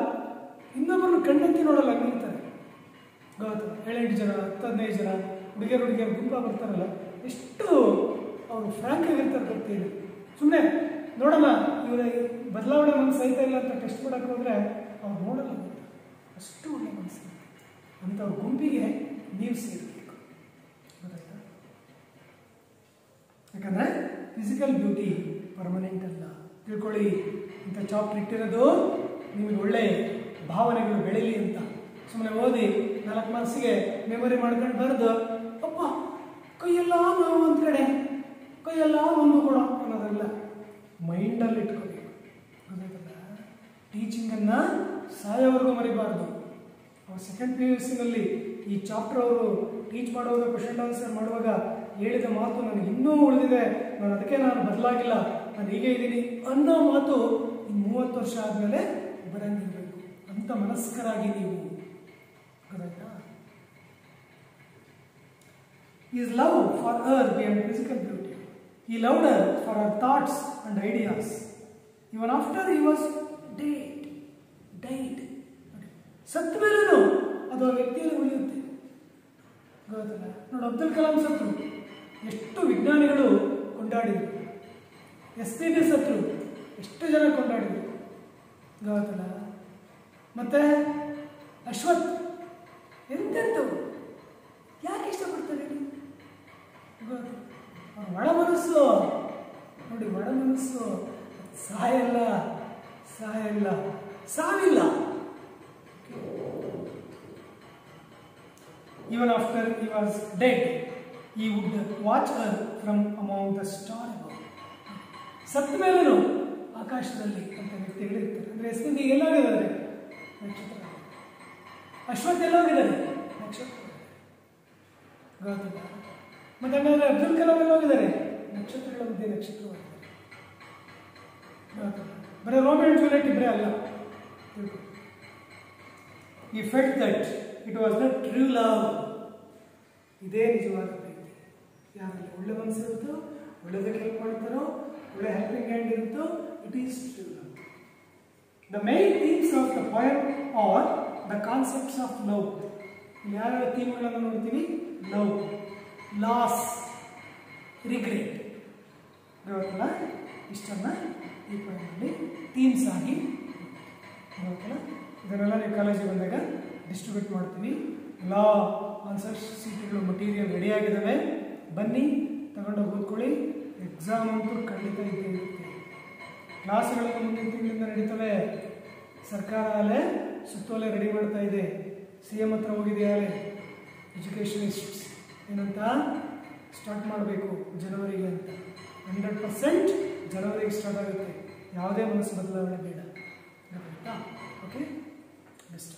ಇನ್ನೊಬ್ಬರನ್ನು ಕಣ್ಣೆತ್ತಿ ನೋಡಲ್ಲ, ನಿಲ್ತಾರೆ, ಗೊತ್ತಲ್ಲ? 7-8 ಜನ 10-15 ಜನ ಹುಡುಗಿಯರು ಗುಂಪ ಬರ್ತಾರಲ್ಲ, ಎಷ್ಟು ಅವರು ಫ್ರ್ಯಾಂಕ್ ಆಗಿರ್ತಾರೆ ಗೊತ್ತೇನು. ಸುಮ್ಮನೆ ನೋಡೋಣ ಇವರ ಬದಲಾವಣೆ ಮನಸ್ಸು ಐತಾ ಇಲ್ಲ ಅಂತ ಟೆಸ್ಟ್ ಮಾಡೋಕ್ಕೆ ಹೋದರೆ ಅವ್ರು ನೋಡಲ್ಲ, ಅಷ್ಟು ಒಳ್ಳೆ ಮನಸ್ಸು. ಅಂಥವ್ರ ಗುಂಪಿಗೆ ನೀವು ಸೇರಬೇಕು, ಗೊತ್ತಾಯ್ತಾ? ಯಾಕಂದರೆ ಫಿಸಿಕಲ್ ಬ್ಯೂಟಿ ಪರ್ಮನೆಂಟ್ ಅಲ್ಲ, ತಿಳ್ಕೊಳ್ಳಿ. ಇಂಥ ಚಾಪ್ಟರ್ ಇಟ್ಟಿರೋದು ನಿಮಗೆ ಒಳ್ಳೆ ಭಾವನೆಗಳು ಬೆಳೀಲಿ ಅಂತ. ಸುಮ್ಮನೆ ಓದಿ 4 ಮಾರ್ಕ್ಸಿಗೆ ಮೆಮೊರಿ ಮಾಡ್ಕೊಂಡು ಬರೆದು ಅಪ್ಪ ಕೈಯೆಲ್ಲ ನೋವು ಒಂದು ಕಡೆ, ಕೈಯೆಲ್ಲ ಒಂದು ಕೊಡೋ ಅನ್ನೋದಲ್ಲ, ಮೈಂಡಲ್ಲಿ ಇಟ್ಕೋಬೇಕು, ಗೊತ್ತಾಯ್ತಲ್ಲ? ಟೀಚಿಂಗನ್ನು ಸಾಯೋವರೆಗೂ ಮರಿಬಾರ್ದು. ಅವ್ರು ಸೆಕೆಂಡ್ PUC ಈ ಚಾಪ್ಟರ್ ಅವರು ಟೀಚ್ ಮಾಡುವಾಗ, ಕ್ವೆಶ್ಚನ್ ಆನ್ಸರ್ ಮಾಡುವಾಗ ಹೇಳಿದ ಮಾತು ನನಗೆ ಇನ್ನೂ ಉಳಿದಿದೆ, ಅದಕ್ಕೆ ನಾನು ಬದಲಾಗಿಲ್ಲ, ನಾನು ಹೀಗೆ ಇದ್ದೀನಿ ಅನ್ನೋ ಮಾತು ಇನ್ನು 30 ವರ್ಷ ಆದಮೇಲೆ ಬರಂಗಿರಬೇಕು. ಅಂಥ ಮನಸ್ಕರಾಗಿ ನೀವು, ಗೊತ್ತಾಯ್ತಾ? His love for her beyond physical beauty. He loved her for her thoughts and ideas. Even after he was died. ಸತ್ತ ಮೇಲೂ ಅದು ಆ ವ್ಯಕ್ತಿಯಲ್ಲಿ ಉಳಿಯುತ್ತೆ, ಗೊತ್ತಲ್ಲ? ನೋಡಿ, ಅಬ್ದುಲ್ ಕಲಾಂ ಸತ್ರು, ಎಷ್ಟು ವಿಜ್ಞಾನಿಗಳು ಕೊಂಡಾಡಿದರು. SPB ಸತ್ರು, ಎಷ್ಟು ಜನ ಕೊಂಡಾಡಿದರು, ಗೊತ್ತಲ್ಲ? ಮತ್ತೆ ಅಶ್ವಥ್, ಎಂತೆಂಥವು ಯಾಕೆ ಇಷ್ಟಪಡ್ತಾರೆ ಹೇಳಿ? ಅವ್ರ ಒಳ ಮನಸ್ಸು ನೋಡಿ, ಒಳ ಮನಸ್ಸು ಸಾಯಲ್ಲ, ಸಾವಿಲ್ಲ. Even after he was dead, he would watch her from among the stars above. ಸತ್ತ ಮೇಲೂ ಆಕಾಶದಲ್ಲಿ ಅಂತ ವ್ಯಕ್ತಿಗಳಿರ್ತಾರೆ. ಅಂದರೆ SPB ಎಲ್ಲೋಗಿದ್ದಾರೆ? ನಕ್ಷತ್ರ. ಅಶ್ವಥ್ ಎಲ್ಲೋಗಿದ್ದಾರೆ? ನಕ್ಷತ್ರ, ಗೊತ್ತಿಲ್ಲ? ಮತ್ತೆ ಹಂಗಾದ್ರೆ ಅಬ್ದುಲ್ ಕಲಾಂ ಎಲ್ಲೋಗಿದ್ದಾರೆ? ನಕ್ಷತ್ರಗಳ ಮಧ್ಯೆ ನಕ್ಷತ್ರವಾಗಿದ್ದಾರೆ, ಗೊತ್ತಿಲ್ಲ? ಬರೀ ರೋಮಿಯೋ ಅಂಡ್ ಜೂಲಿಯಟ್ ಇಬ್ಬರೇ ಅಲ್ಲ. He felt that it was the true love. ಇದೇ ನಿಜವಾದ ಪ್ರೀತಿ. ಯಾರಲ್ಲಿ ಒಳ್ಳೆ ಮನಸ್ಸಿರುತ್ತೋ, ಒಳ್ಳೆದಕ್ಕೆ ಹೆಲ್ಪ್ ಮಾಡ್ತಾರೋ, ಒಳ್ಳೆ ಹೆಲ್ಪಿಂಗ್ ಹ್ಯಾಂಡ್ ಇರುತ್ತೋ, it is true love. The main themes of the poem are the concepts of love. ಯಾವ್ಯಾವ ಥೀಮ್ಗಳನ್ನು ನೋಡ್ತೀವಿ? ಲವ್, ಲಾಸ್, ರಿಗ್ರೆಟ್, ಗೊತ್ತಲ್ಲ? ಇಷ್ಟನ್ನು ಈ ಪಾಯಿಂಟಲ್ಲಿ ಥೀಮ್ಸ್ ಆಗಿ, ಗೊತ್ತಲ್ಲ? ಇದನ್ನೆಲ್ಲ ನೀವು ಕಾಲೇಜಿಗೆ ಬಂದಾಗ ಡಿಸ್ಟ್ರಿಬ್ಯೂಟ್ ಮಾಡ್ತೀವಿ. ಲಾ ಆನ್ಸರ್ ಶೀಟ್ಗಳು ಮಟೀರಿಯಲ್ ರೆಡಿಯಾಗಿದ್ದಾವೆ, ಬನ್ನಿ ತಗೊಂಡೋಗಿ ಓದ್ಕೊಳ್ಳಿ. ಎಕ್ಸಾಮ್ ಅಂತೂ ಖಂಡಿತ ಇದ್ದೇ ಇರುತ್ತೆ. ಕ್ಲಾಸ್ಗಳು ಮುಂದಿನ ತಿಂಗಳಿಂದ ನಡೀತವೆ. ಸರ್ಕಾರ ಅಲ್ಲೇ ಸುತ್ತೋಲೆ ರೆಡಿ ಮಾಡ್ತಾ ಇದೆ, CM ಹತ್ರ ಹೋಗಿದೆಯಾಲೆ. ಎಜುಕೇಷನಿಸ್ಟ್ಸ್ ಏನಂತ ಸ್ಟಾರ್ಟ್ ಮಾಡಬೇಕು ಜನವರಿಗೆ ಅಂತ. 100% ಜನವರಿಗೆ ಸ್ಟಾರ್ಟ್ ಆಗುತ್ತೆ. ಯಾವುದೇ ಮನಸ್ಸು ಬದಲಾವಣೆ ಬೇಡ, ಗೊತ್ತಾಯ್ತಾ? Okay, best.